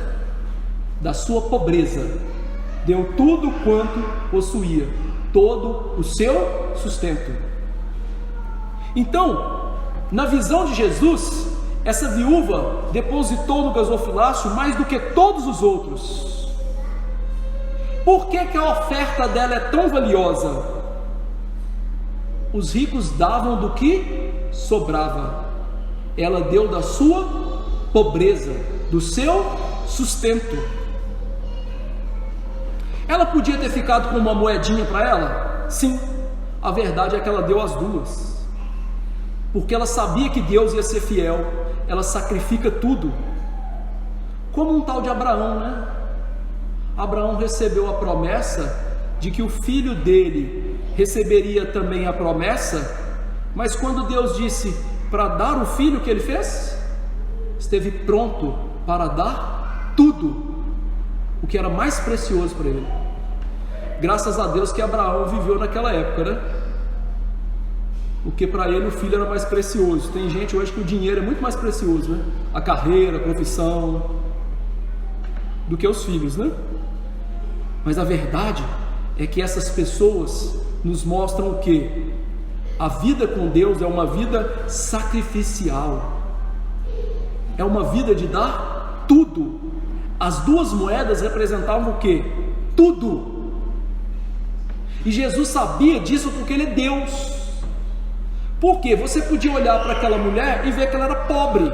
Da sua pobreza deu tudo quanto possuía, todo o seu sustento. Então, na visão de Jesus, essa viúva depositou no gasofilácio mais do que todos os outros. Por que a oferta dela é tão valiosa? Os ricos davam do que sobrava, ela deu da sua pobreza, do seu sustento. Ela podia ter ficado com uma moedinha para ela? Sim, a verdade é que ela deu as duas, porque ela sabia que Deus ia ser fiel. Ela sacrifica tudo, como um tal de Abraão, né? Abraão recebeu a promessa de que o filho dele receberia também a promessa, mas quando Deus disse para dar o filho, o que ele fez? Esteve pronto para dar tudo, o que era mais precioso para ele. Graças a Deus que Abraão viveu naquela época, né? Porque para ele o filho era mais precioso. Tem gente hoje que o dinheiro é muito mais precioso, né? A carreira, a profissão, do que os filhos, né? Mas a verdade é que essas pessoas nos mostram o quê? A vida com Deus é uma vida sacrificial, é uma vida de dar tudo. As duas moedas representavam o quê? Tudo. E Jesus sabia disso porque Ele é Deus. Porque você podia olhar para aquela mulher e ver que ela era pobre.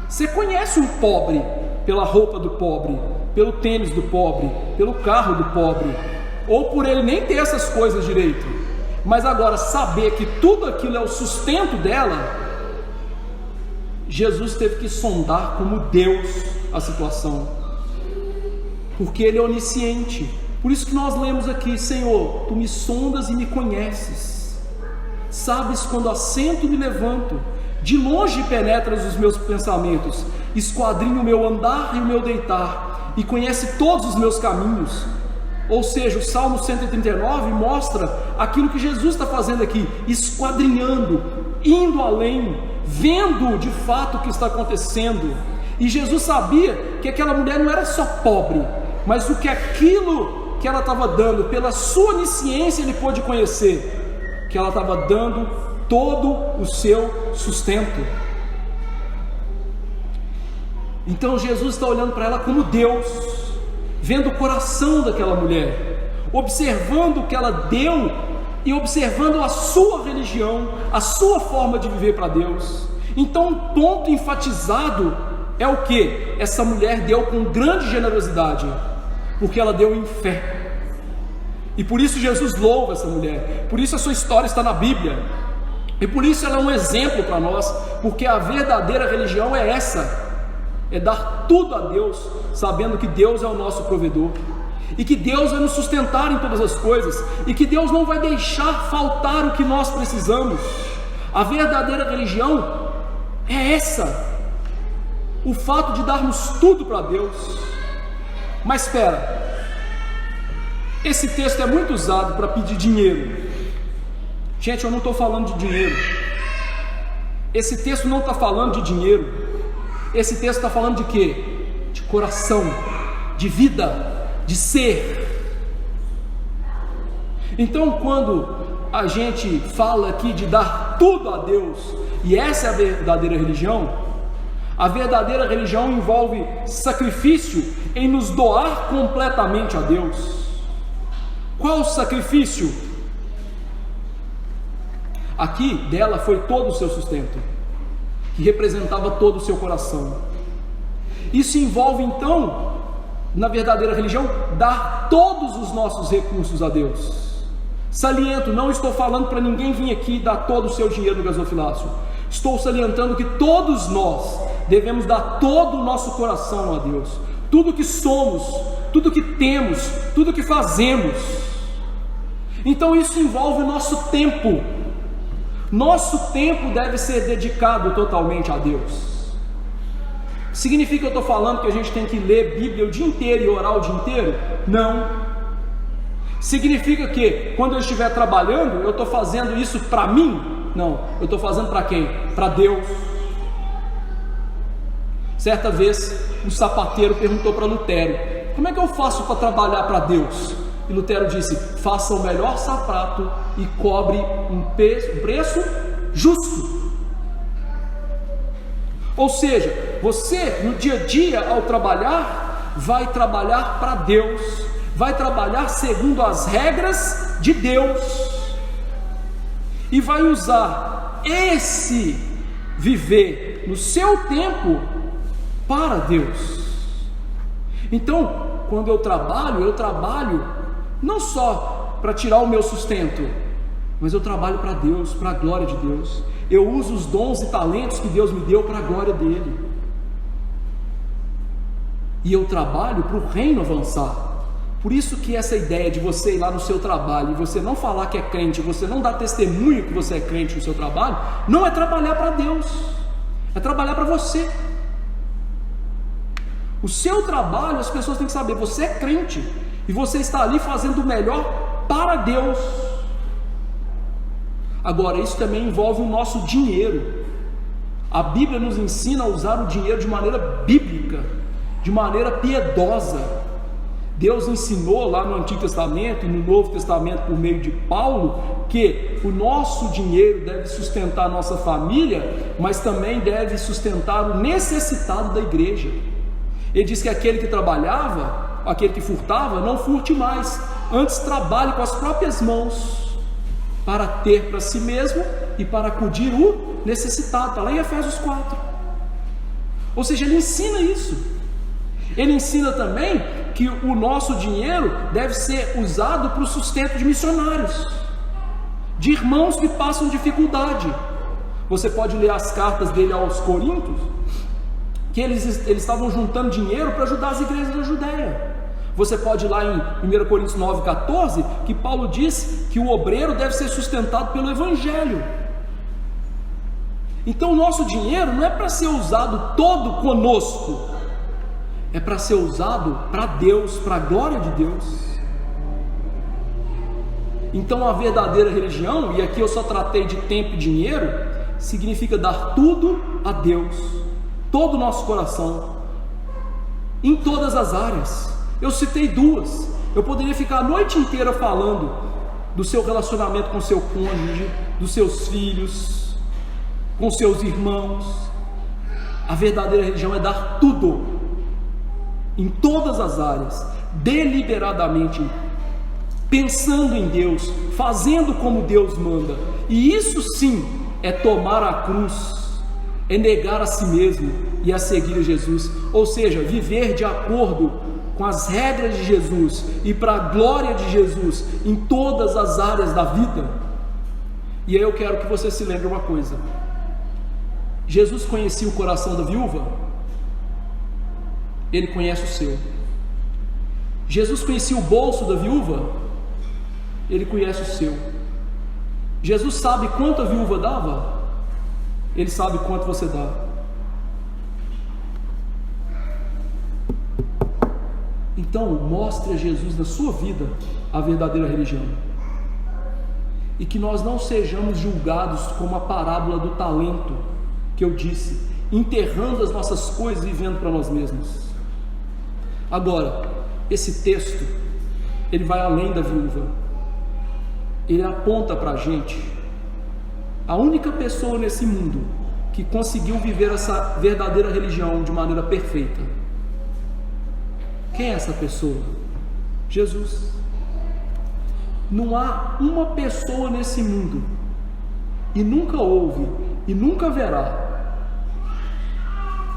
Você conhece um pobre pela roupa do pobre, pelo tênis do pobre, pelo carro do pobre, ou por ele nem ter essas coisas direito. Mas agora saber que tudo aquilo é o sustento dela, Jesus teve que sondar como Deus a situação, porque Ele é onisciente. Por isso que nós lemos aqui: Senhor, Tu me sondas e me conheces, sabes quando assento e me levanto, de longe penetras os meus pensamentos, esquadrinha o meu andar e o meu deitar, e conhece todos os meus caminhos. Ou seja, o Salmo 139 mostra aquilo que Jesus está fazendo aqui, esquadrinhando, indo além, vendo de fato o que está acontecendo. E Jesus sabia que aquela mulher não era só pobre, mas o que aquilo que ela estava dando, pela sua onisciência, ele pôde conhecer, que ela estava dando todo o seu sustento. Então Jesus está olhando para ela como Deus, vendo o coração daquela mulher, observando o que ela deu e observando a sua religião, a sua forma de viver para Deus. Então um ponto enfatizado é o que? Essa mulher deu com grande generosidade, porque ela deu em fé. E por isso Jesus louva essa mulher, por isso a sua história está na Bíblia, e por isso ela é um exemplo para nós, porque a verdadeira religião é essa, é dar tudo a Deus, sabendo que Deus é o nosso provedor, e que Deus vai nos sustentar em todas as coisas, e que Deus não vai deixar faltar o que nós precisamos. A verdadeira religião é essa, o fato de darmos tudo para Deus. Mas espera, esse texto é muito usado para pedir dinheiro. Gente, eu não estou falando de dinheiro, esse texto não está falando de dinheiro, esse texto está falando de quê? De coração, de vida, de ser. Então quando a gente fala aqui de dar tudo a Deus, e essa é a verdadeira religião, a verdadeira religião envolve sacrifício em nos doar completamente a Deus. Qual o sacrifício? Aqui dela foi todo o seu sustento, que representava todo o seu coração. Isso envolve então, na verdadeira religião, dar todos os nossos recursos a Deus. Saliento, não estou falando para ninguém vir aqui e dar todo o seu dinheiro no gasofilácio. Estou salientando que todos nós devemos dar todo o nosso coração a Deus. Tudo que somos, tudo que temos, tudo que fazemos. Então isso envolve o nosso tempo. Nosso tempo deve ser dedicado totalmente a Deus. Significa que eu estou falando que a gente tem que ler Bíblia o dia inteiro e orar o dia inteiro? Não. Significa que quando eu estiver trabalhando, eu estou fazendo isso para mim? Não, eu estou fazendo para quem? Para Deus. Certa vez, um sapateiro perguntou para Lutero: como é que eu faço para trabalhar para Deus? E Lutero disse: faça o melhor sapato e cobre um preço justo. Ou seja, você no dia a dia, ao trabalhar, vai trabalhar para Deus, vai trabalhar segundo as regras de Deus, e vai usar esse viver no seu tempo para Deus. Então, quando eu trabalho não só para tirar o meu sustento, mas eu trabalho para Deus, para a glória de Deus. Eu uso os dons e talentos que Deus me deu para a glória dele, e eu trabalho para o reino avançar. Por isso que essa ideia de você ir lá no seu trabalho e você não falar que é crente, você não dar testemunho que você é crente no seu trabalho, não é trabalhar para Deus, é trabalhar para você. O seu trabalho, as pessoas têm que saber, você é crente, e você está ali fazendo o melhor para Deus. Agora, isso também envolve o nosso dinheiro. A Bíblia nos ensina a usar o dinheiro de maneira bíblica, de maneira piedosa. Deus ensinou lá no Antigo Testamento e no Novo Testamento por meio de Paulo que o nosso dinheiro deve sustentar a nossa família, mas também deve sustentar o necessitado da igreja. Ele diz que aquele que trabalhava, aquele que furtava, não furte mais, antes trabalhe com as próprias mãos para ter para si mesmo e para acudir o necessitado. Está lá em Efésios 4. Ou seja, ele ensina isso. Ele ensina também que o nosso dinheiro deve ser usado para o sustento de missionários, de irmãos que passam dificuldade. Você pode ler as cartas dele aos Coríntios, que eles estavam juntando dinheiro para ajudar as igrejas da Judéia. Você pode ir lá em 1 Coríntios 9,14, que Paulo diz que o obreiro deve ser sustentado pelo Evangelho. Então o nosso dinheiro não é para ser usado todo conosco, é para ser usado para Deus, para a glória de Deus. Então a verdadeira religião, e aqui eu só tratei de tempo e dinheiro, significa dar tudo a Deus, todo o nosso coração, em todas as áreas. Eu citei duas. Eu poderia ficar a noite inteira falando do seu relacionamento com seu cônjuge, dos seus filhos, com seus irmãos. A verdadeira religião é dar tudo, em todas as áreas, deliberadamente, pensando em Deus, fazendo como Deus manda. E isso sim é tomar a cruz, é negar a si mesmo e a seguir a Jesus, ou seja, viver de acordo com as regras de Jesus e para a glória de Jesus em todas as áreas da vida. E aí eu quero que você se lembre uma coisa: Jesus conhecia o coração da viúva, Ele conhece o seu. Jesus conhecia o bolso da viúva, Ele conhece o seu. Jesus sabe quanto a viúva dava, Ele sabe quanto você dá. Então, mostre a Jesus na sua vida a verdadeira religião, e que nós não sejamos julgados como a parábola do talento que eu disse, enterrando as nossas coisas e vivendo para nós mesmos. Agora, esse texto, ele vai além da viúva, ele aponta para a gente a única pessoa nesse mundo que conseguiu viver essa verdadeira religião de maneira perfeita. Quem é essa pessoa? Jesus. Não há uma pessoa nesse mundo, e nunca houve e nunca haverá,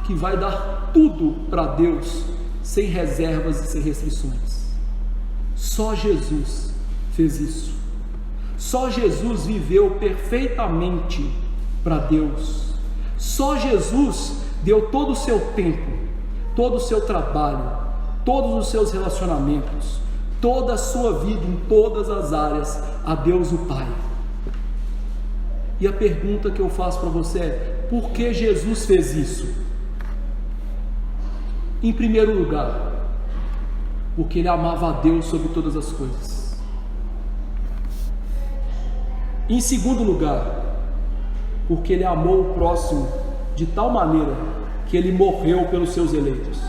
que vai dar tudo para Deus sem reservas e sem restrições. Só Jesus fez isso. Só Jesus viveu perfeitamente para Deus. Só Jesus deu todo o seu tempo, todo o seu trabalho, todos os seus relacionamentos, toda a sua vida em todas as áreas a Deus o Pai. E a pergunta que eu faço para você é: por que Jesus fez isso? Em primeiro lugar, porque Ele amava a Deus sobre todas as coisas. Em segundo lugar, porque Ele amou o próximo de tal maneira que Ele morreu pelos seus eleitos.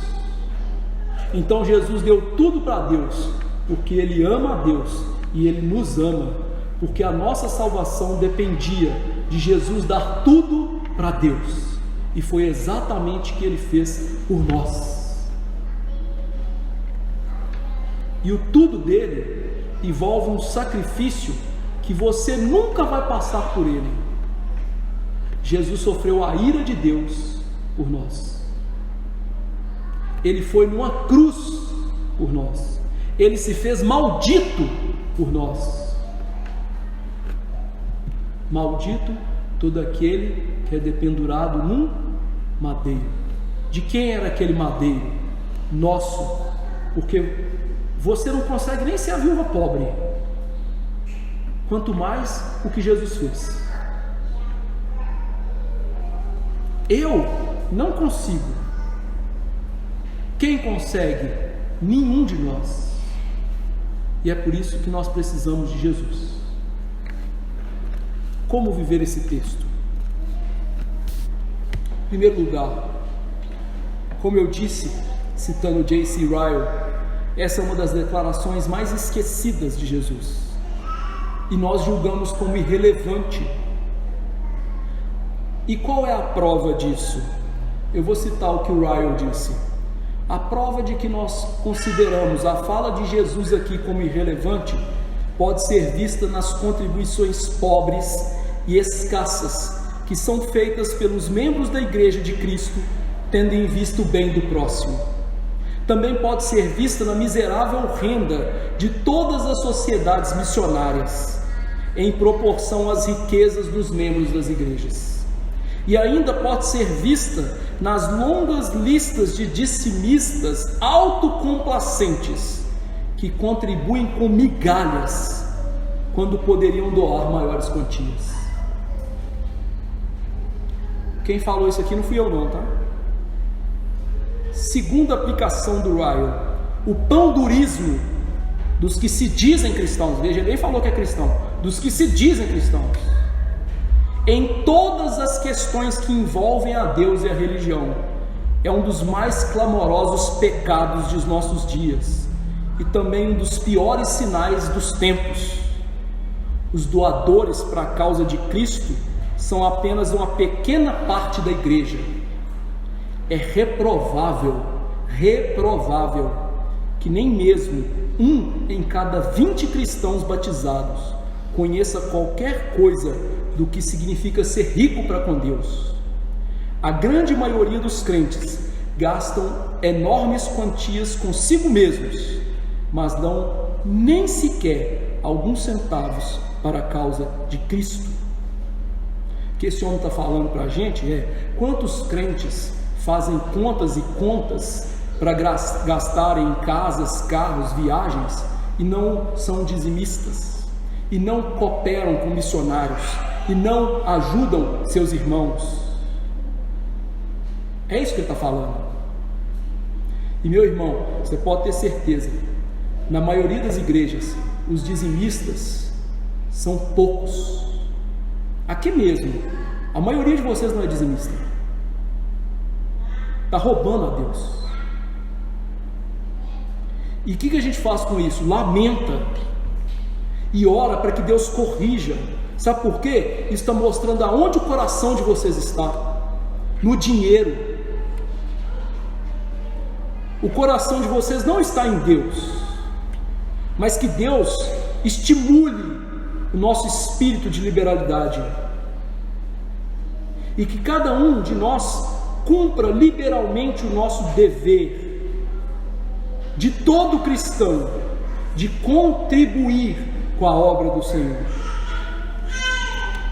Então Jesus deu tudo para Deus, porque Ele ama a Deus e Ele nos ama, porque a nossa salvação dependia de Jesus dar tudo para Deus, e foi exatamente o que Ele fez por nós. E o tudo dele envolve um sacrifício que você nunca vai passar por ele. Jesus sofreu a ira de Deus por nós. Ele foi numa cruz por nós. Ele se fez maldito por nós. Maldito todo aquele que é dependurado num madeiro. De quem era aquele madeiro? Nosso. Porque você não consegue nem ser a viúva pobre, quanto mais o que Jesus fez. Eu não consigo. Quem consegue? Nenhum de nós. E é por isso que nós precisamos de Jesus. Como viver esse texto? Em primeiro lugar, como eu disse, citando J.C. Ryle, essa é uma das declarações mais esquecidas de Jesus, e nós julgamos como irrelevante. E qual é a prova disso? Eu vou citar o que o Ryle disse. A prova de que nós consideramos a fala de Jesus aqui como irrelevante pode ser vista nas contribuições pobres e escassas que são feitas pelos membros da Igreja de Cristo, tendo em vista o bem do próximo. Também pode ser vista na miserável renda de todas as sociedades missionárias, em proporção às riquezas dos membros das igrejas. E ainda pode ser vista nas longas listas de dizimistas autocomplacentes, que contribuem com migalhas, quando poderiam doar maiores quantias. Quem falou isso aqui não fui eu não, tá? Segunda aplicação do Ryle, o pandurismo dos que se dizem cristãos, veja, ele nem falou que é cristão, dos que se dizem cristãos, em todas as questões que envolvem a Deus e a religião. É um dos mais clamorosos pecados dos nossos dias e também um dos piores sinais dos tempos. Os doadores para a causa de Cristo são apenas uma pequena parte da igreja. É reprovável que nem mesmo 1 em cada 20 cristãos batizados conheça qualquer coisa do que significa ser rico para com Deus. A grande maioria dos crentes gastam enormes quantias consigo mesmos, mas não nem sequer alguns centavos para a causa de Cristo. O que esse homem está falando para a gente é: quantos crentes fazem contas e contas para gastarem em casas, carros, viagens, e não são dizimistas, e não cooperam com missionários, e não ajudam seus irmãos? É isso que ele está falando. E meu irmão, você pode ter certeza, na maioria das igrejas, os dizimistas são poucos. Aqui mesmo, a maioria de vocês não é dizimista. Está roubando a Deus. E o que a gente faz com isso? Lamenta e ora para que Deus corrija. Sabe por quê? Isso está mostrando aonde o coração de vocês está. No dinheiro. O coração de vocês não está em Deus, mas que Deus estimule o nosso espírito de liberalidade e que cada um de nós cumpra liberalmente o nosso dever de todo cristão de contribuir com a obra do Senhor.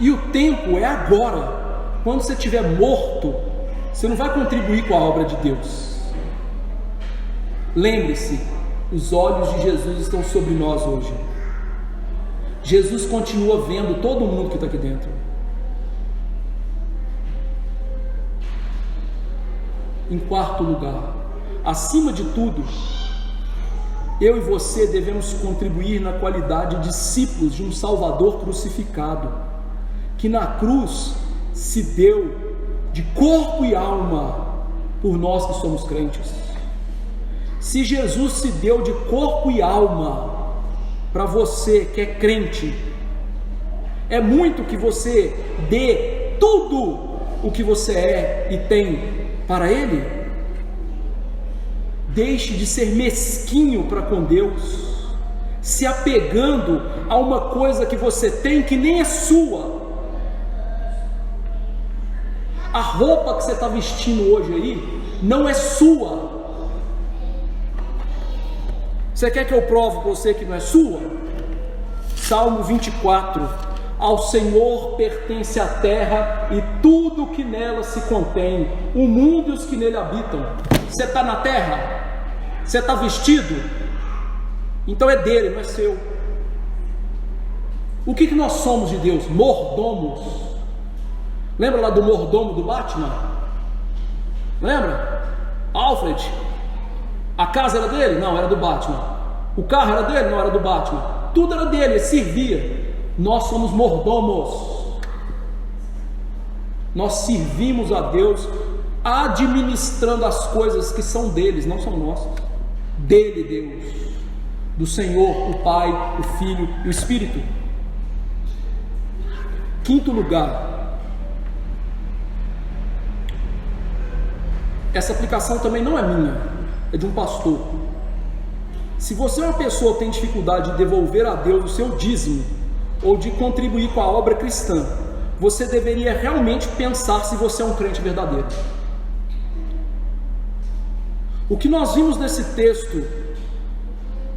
E o tempo é agora. Quando você estiver morto, você não vai contribuir com a obra de Deus. Lembre-se, os olhos de Jesus estão sobre nós hoje. Jesus continua vendo todo mundo que está aqui dentro. Em quarto lugar, acima de tudo, eu e você devemos contribuir na qualidade de discípulos de um Salvador crucificado, que na cruz se deu de corpo e alma por nós que somos crentes. Se Jesus se deu de corpo e alma para você que é crente, é muito que você dê tudo o que você é e tem para Ele. Deixe de ser mesquinho para com Deus, se apegando a uma coisa que você tem que nem é sua. A roupa que você está vestindo hoje aí não é sua. Você quer que eu prove para você que não é sua? Salmo 24: ao Senhor pertence a terra e tudo que nela se contém, o mundo e os que nele habitam. Você está na terra? Você está vestido? Então é dele, não é seu. O que nós somos de Deus? Mordomos. Lembra lá do mordomo do Batman? Lembra? Alfred. A casa era dele? Não, era do Batman. O carro era dele? Não, era do Batman. Tudo era dele, ele servia. Nós somos mordomos. Nós servimos a Deus administrando as coisas que são deles, não são nossas. Dele, Deus. Do Senhor, o Pai, o Filho e o Espírito. Quinto lugar, essa aplicação também não é minha, é de um pastor. Se você é uma pessoa que tem dificuldade de devolver a Deus o seu dízimo, ou de contribuir com a obra cristã, você deveria realmente pensar se você é um crente verdadeiro. O que nós vimos nesse texto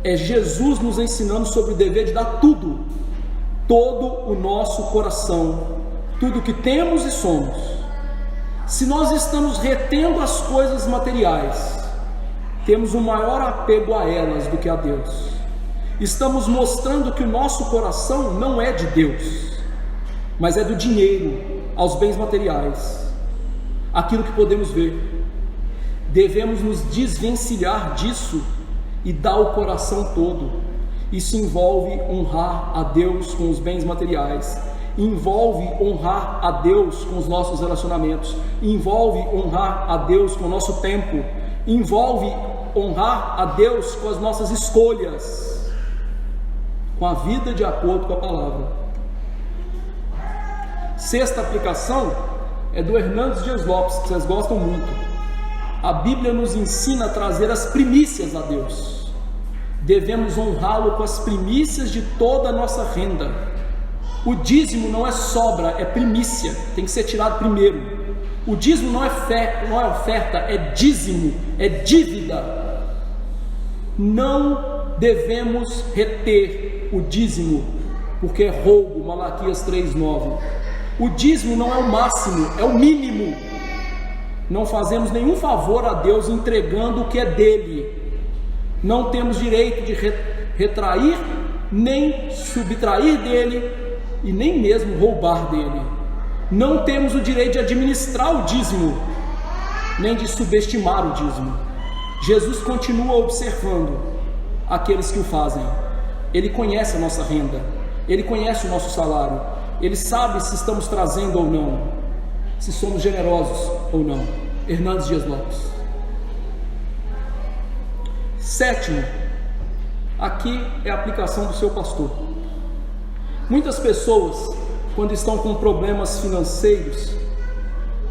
é Jesus nos ensinando sobre o dever de dar tudo, todo o nosso coração, tudo que temos e somos. Se nós estamos retendo as coisas materiais, temos um maior apego a elas do que a Deus. Estamos mostrando que o nosso coração não é de Deus, mas é do dinheiro, aos bens materiais, aquilo que podemos ver. Devemos nos desvencilhar disso e dar o coração todo. Isso envolve honrar a Deus com os bens materiais envolve honrar a Deus com os nossos relacionamentos, envolve honrar a Deus com o nosso tempo, envolve honrar a Deus com as nossas escolhas, com a vida de acordo com a palavra. Sexta aplicação é do Hernandes Dias Lopes, que vocês gostam muito. A Bíblia nos ensina a trazer as primícias a Deus. Devemos honrá-lo com as primícias de toda a nossa renda. O dízimo não é sobra, é primícia, tem que ser tirado primeiro. O dízimo não é oferta, é dízimo, é dívida. Não devemos reter o dízimo, porque é roubo, Malaquias 3:9. O dízimo não é o máximo, é o mínimo. Não fazemos nenhum favor a Deus entregando o que é dele. Não temos direito de retrair, nem subtrair dele, e nem mesmo roubar dele. Não temos o direito de administrar o dízimo, nem de subestimar o dízimo. Jesus continua observando aqueles que o fazem. Ele conhece a nossa renda, ele conhece o nosso salário, ele sabe se estamos trazendo ou não, se somos generosos ou não. Hernandes Dias Lopes. Sétimo, aqui é a aplicação do seu pastor. Muitas pessoas, quando estão com problemas financeiros,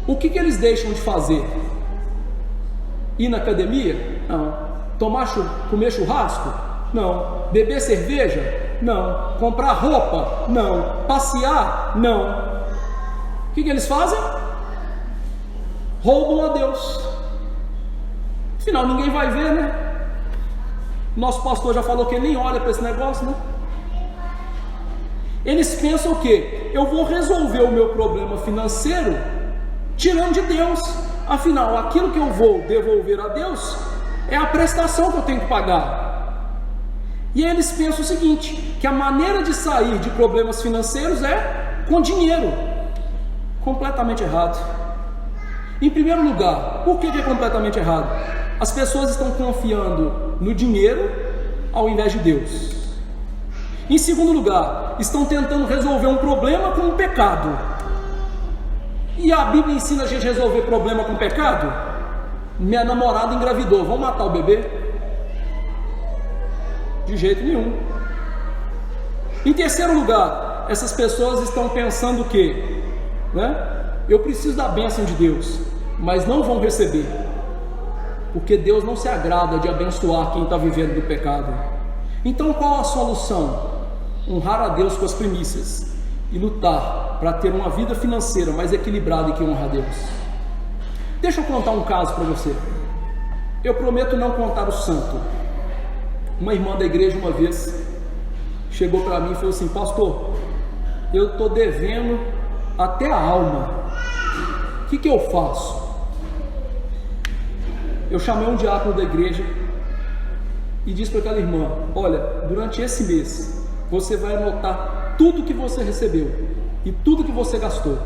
o que eles deixam de fazer? Ir na academia? Não. Comer churrasco? Não. Beber cerveja? Não. Comprar roupa? Não. Passear? Não. O que eles fazem? Roubam a Deus. Afinal, ninguém vai ver, né? Nosso pastor já falou que ele nem olha para esse negócio, né? Eles pensam o quê? Eu vou resolver o meu problema financeiro tirando de Deus. Afinal, aquilo que eu vou devolver a Deus é a prestação que eu tenho que pagar. E eles pensam o seguinte, que a maneira de sair de problemas financeiros é com dinheiro. Completamente errado. Em primeiro lugar, por que é completamente errado? As pessoas estão confiando no dinheiro ao invés de Deus. Em segundo lugar, estão tentando resolver um problema com um pecado. E a Bíblia ensina a gente a resolver problema com pecado? Minha namorada engravidou, vamos matar o bebê? De jeito nenhum. Em terceiro lugar, essas pessoas estão pensando o quê? Eu preciso da bênção de Deus, mas não vão receber, porque Deus não se agrada de abençoar quem está vivendo do pecado. Então qual a solução? Honrar a Deus com as primícias e lutar para ter uma vida financeira mais equilibrada que honra a Deus. Deixa eu contar um caso para você. Eu prometo não contar o santo. Uma irmã da igreja uma vez chegou para mim e falou assim: pastor, eu estou devendo até a alma, o que eu faço? Eu chamei um diácono da igreja e disse para aquela irmã: olha, durante esse mês você vai anotar tudo que você recebeu e tudo que você gastou.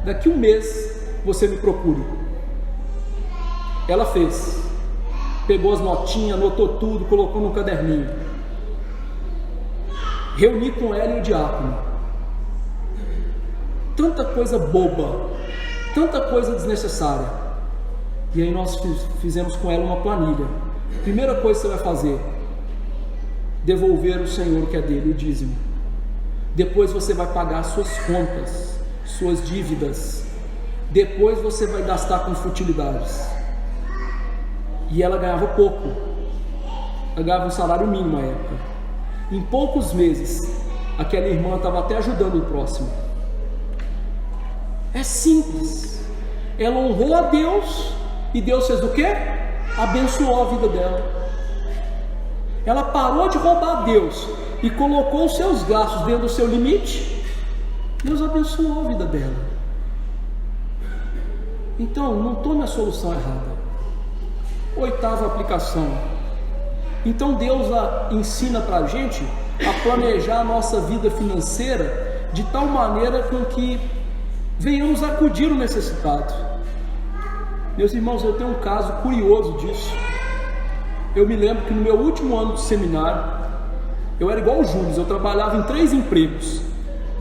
Daqui um mês você me procure. Ela fez, pegou as notinhas, anotou tudo, colocou num caderninho. Reuni com ela e o diácono. Tanta coisa boba, tanta coisa desnecessária. E aí nós fizemos com ela uma planilha. Primeira coisa que você vai fazer: devolver o Senhor que é dele, o dízimo. Depois você vai pagar suas contas, suas dívidas. Depois você vai gastar com futilidades. E ela ganhava pouco. Ela ganhava um salário mínimo à época. Em poucos meses, aquela irmã estava até ajudando o próximo. É simples. Ela honrou a Deus e Deus fez o quê? Abençoou a vida dela. Ela parou de roubar a Deus e colocou os seus gastos dentro do seu limite. Deus abençoou a vida dela. Então, não tome a solução errada. Oitava aplicação. Então Deus ensina para a gente a planejar a nossa vida financeira de tal maneira com que venhamos acudir o necessitado. Meus irmãos, eu tenho um caso curioso disso. Eu me lembro que no meu último ano de seminário, eu era igual o Júlio, eu trabalhava em 3 empregos.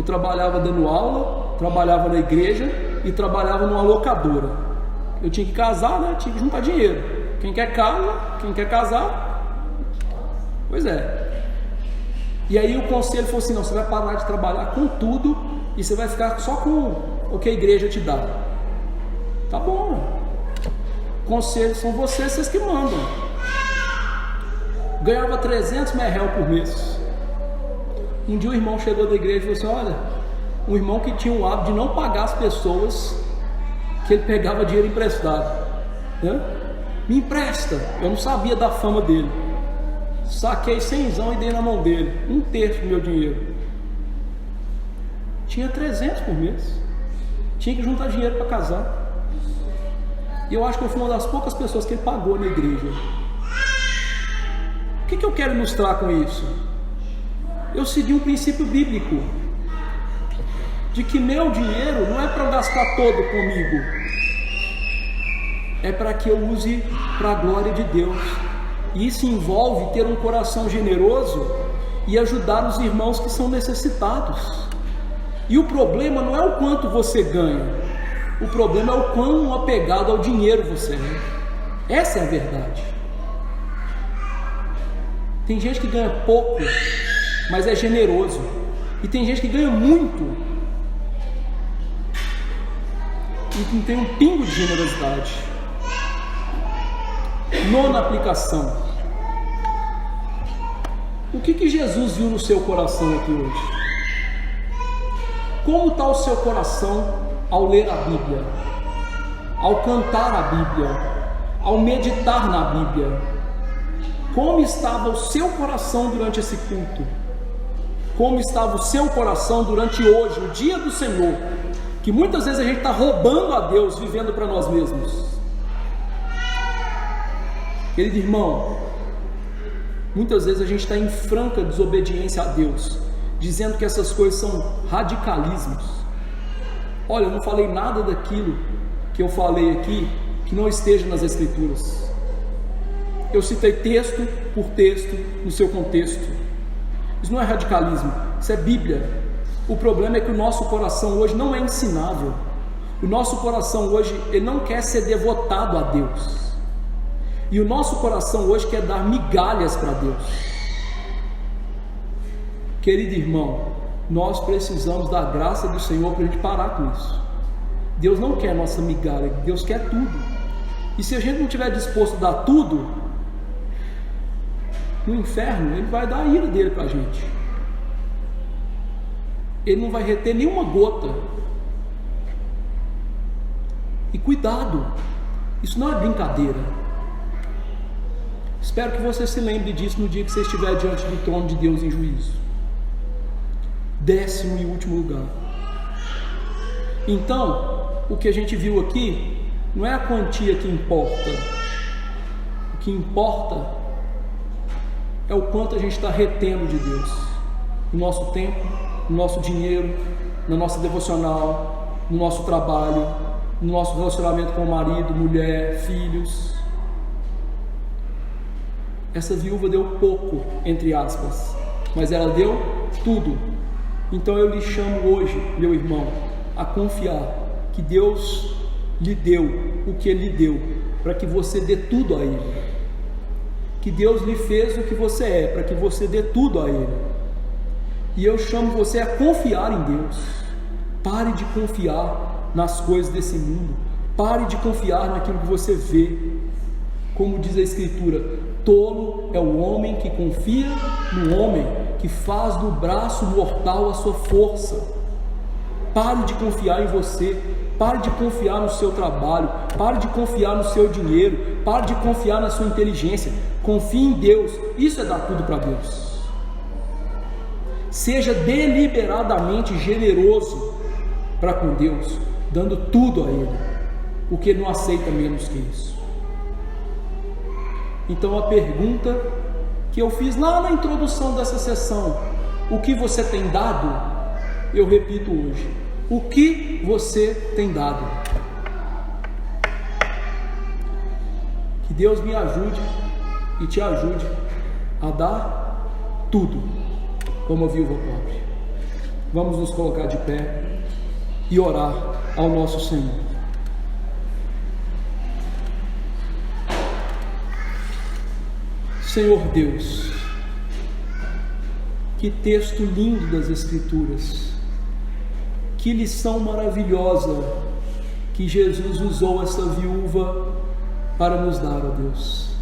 Eu trabalhava dando aula, trabalhava na igreja e trabalhava numa locadora. Eu tinha que casar, né? Tinha que juntar dinheiro. Quem quer casa, quem quer casar, pois é. E aí o conselho falou assim: não, você vai parar de trabalhar com tudo e você vai ficar só com o que a igreja te dá. Tá bom, né? Conselhos são vocês que mandam. Ganhava 300 merréu por mês. Um dia o irmão chegou da igreja e falou assim: olha, um irmão que tinha o hábito de não pagar as pessoas que ele pegava dinheiro emprestado, né? Me empresta. Eu não sabia da fama dele. Saquei 100zão e dei na mão dele, 1/3 do meu dinheiro. Tinha 300 por mês. Tinha que juntar dinheiro para casar. E eu acho que eu fui uma das poucas pessoas que ele pagou na igreja. O que eu quero ilustrar com isso? Eu segui um princípio bíblico de que meu dinheiro não é para eu gastar todo comigo, é para que eu use para a glória de Deus. E isso envolve ter um coração generoso e ajudar os irmãos que são necessitados. E o problema não é o quanto você ganha, o problema é o quão apegado ao dinheiro você é. Essa é a verdade. Tem gente que ganha pouco, mas é generoso, e tem gente que ganha muito e não tem um pingo de generosidade. Nona aplicação: o que Jesus viu no seu coração aqui hoje? Como está o seu coração ao ler a Bíblia, ao cantar a Bíblia, ao meditar na Bíblia? Como estava o seu coração durante esse culto? Como estava o seu coração durante hoje, o dia do Senhor? Que muitas vezes a gente está roubando a Deus, vivendo para nós mesmos. Querido irmão, muitas vezes a gente está em franca desobediência a Deus, dizendo que essas coisas são radicalismos. Olha, eu não falei nada daquilo que eu falei aqui que não esteja nas Escrituras. Eu citei texto por texto no seu contexto. Isso não é radicalismo, isso é Bíblia. O problema é que o nosso coração hoje não é ensinável. O nosso coração hoje, ele não quer ser devotado a Deus. E o nosso coração hoje quer dar migalhas para Deus. Querido irmão, nós precisamos da graça do Senhor para a gente parar com isso. Deus não quer nossa migalha, Deus quer tudo. E se a gente não estiver disposto a dar tudo, no inferno Ele vai dar a ira dele para a gente. Ele não vai reter nenhuma gota. E cuidado, isso não é brincadeira. Espero que você se lembre disso no dia que você estiver diante do trono de Deus em juízo. 10º e último lugar. Então, o que a gente viu aqui não é a quantia que importa. O que importa é o quanto a gente está retendo de Deus, no nosso tempo, no nosso dinheiro, na nossa devocional, no nosso trabalho, no nosso relacionamento com o marido, mulher, filhos. Essa viúva deu pouco, entre aspas, mas ela deu tudo. Então eu lhe chamo hoje, meu irmão, a confiar que Deus lhe deu o que Ele lhe deu, para que você dê tudo a Ele. Que Deus lhe fez o que você é, para que você dê tudo a Ele. E eu chamo você a confiar em Deus. Pare de confiar nas coisas desse mundo. Pare de confiar naquilo que você vê. Como diz a Escritura, tolo é o homem que confia no homem, que faz do braço mortal a sua força. Pare de confiar em você. Pare de confiar no seu trabalho. Pare de confiar no seu dinheiro. Pare de confiar na sua inteligência. Confie em Deus. Isso é dar tudo para Deus. Seja deliberadamente generoso para com Deus, dando tudo a Ele, porque Ele não aceita menos que isso. Então a pergunta que eu fiz lá na introdução dessa sessão, o que você tem dado? Eu repito hoje, o que você tem dado? Que Deus me ajude e te ajude a dar tudo, como a viúva pobre. Vamos nos colocar de pé e orar ao nosso Senhor. Senhor Deus, que texto lindo das Escrituras, que lição maravilhosa que Jesus usou essa viúva para nos dar, ó Deus.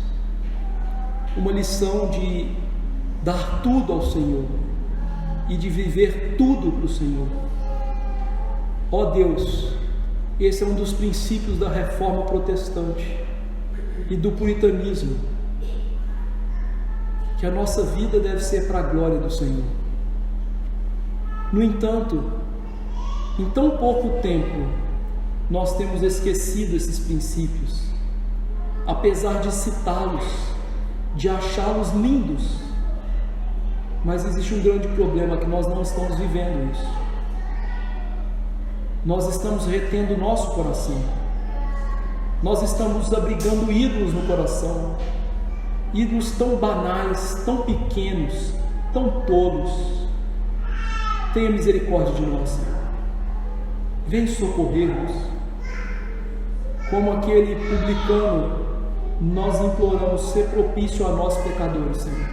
Uma lição de dar tudo ao Senhor e de viver tudo para o Senhor. Ó Deus, esse é um dos princípios da reforma protestante e do puritanismo, que a nossa vida deve ser para a glória do Senhor. No entanto, em tão pouco tempo, nós temos esquecido esses princípios, apesar de citá-los, de achá-los lindos, mas existe um grande problema, que nós não estamos vivendo isso. Nós estamos retendo o nosso coração, nós estamos abrigando ídolos no coração, ídolos tão banais, tão pequenos, tão tolos. Tenha misericórdia de nós, Senhor. Vem socorrer-nos. Como aquele publicano, nós imploramos, ser propício a nós pecadores, Senhor.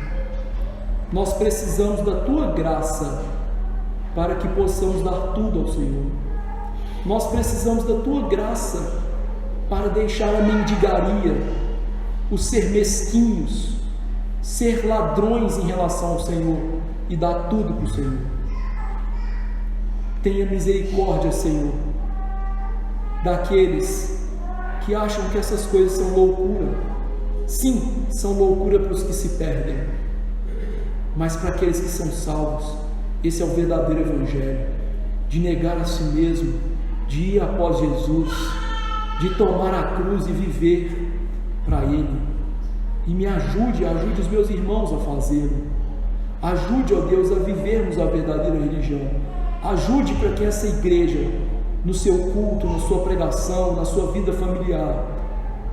Nós precisamos da Tua graça para que possamos dar tudo ao Senhor. Nós precisamos da Tua graça para deixar a mendigaria, o ser mesquinhos, ser ladrões em relação ao Senhor e dar tudo para o Senhor. Tenha misericórdia, Senhor, daqueles que acham que essas coisas são loucura. Sim, são loucura para os que se perdem, mas para aqueles que são salvos, esse é o verdadeiro Evangelho, de negar a si mesmo, de ir após Jesus, de tomar a cruz e viver para Ele. E me ajude os meus irmãos a fazê-lo. Ajude, ó Deus, a vivermos a verdadeira religião. Ajude para que essa igreja, no seu culto, na sua pregação, na sua vida familiar,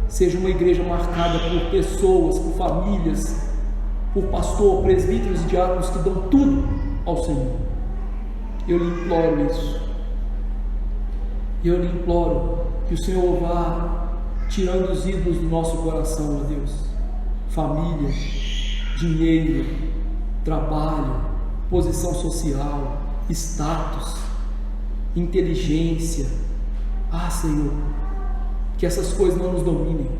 seja uma igreja marcada por pessoas, por famílias, por pastor, presbíteros e diáconos que dão tudo ao Senhor. Eu lhe imploro isso. Eu lhe imploro que o Senhor vá tirando os ídolos do nosso coração, ó Deus. Família, dinheiro, trabalho, posição social, status, inteligência. Senhor, que essas coisas não nos dominem,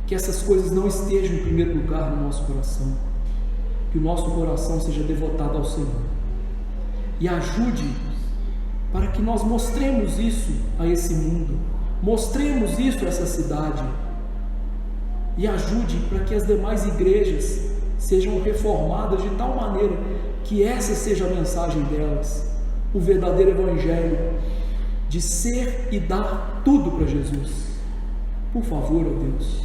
que essas coisas não estejam em primeiro lugar no nosso coração, que o nosso coração seja devotado ao Senhor. E ajude para que nós mostremos isso a esse mundo, mostremos isso a essa cidade, e ajude para que as demais igrejas sejam reformadas de tal maneira que essa seja a mensagem delas, o verdadeiro Evangelho de ser e dar tudo para Jesus. Por favor, ó Deus,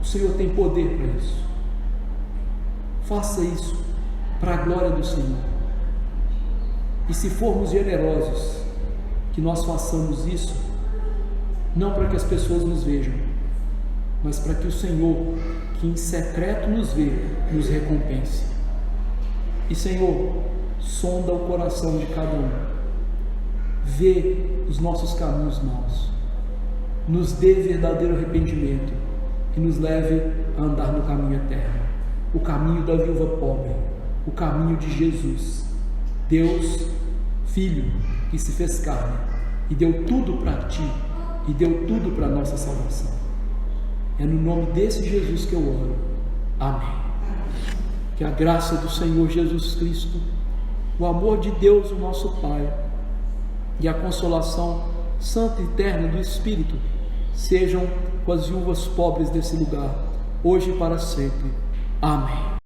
o Senhor tem poder para isso. Faça isso para a glória do Senhor. E se formos generosos, que nós façamos isso não para que as pessoas nos vejam, mas para que o Senhor, que em secreto nos vê, nos recompense. E Senhor, sonda o coração de cada um, vê os nossos caminhos maus, nos dê verdadeiro arrependimento e nos leve a andar no caminho eterno, o caminho da viúva pobre, o caminho de Jesus, Deus Filho, que se fez carne e deu tudo para ti e deu tudo para a nossa salvação. É no nome desse Jesus que eu oro. Amém. Que a graça do Senhor Jesus Cristo, o amor de Deus, o nosso Pai, e a consolação santa e eterna do Espírito sejam com as viúvas pobres desse lugar, hoje e para sempre. Amém.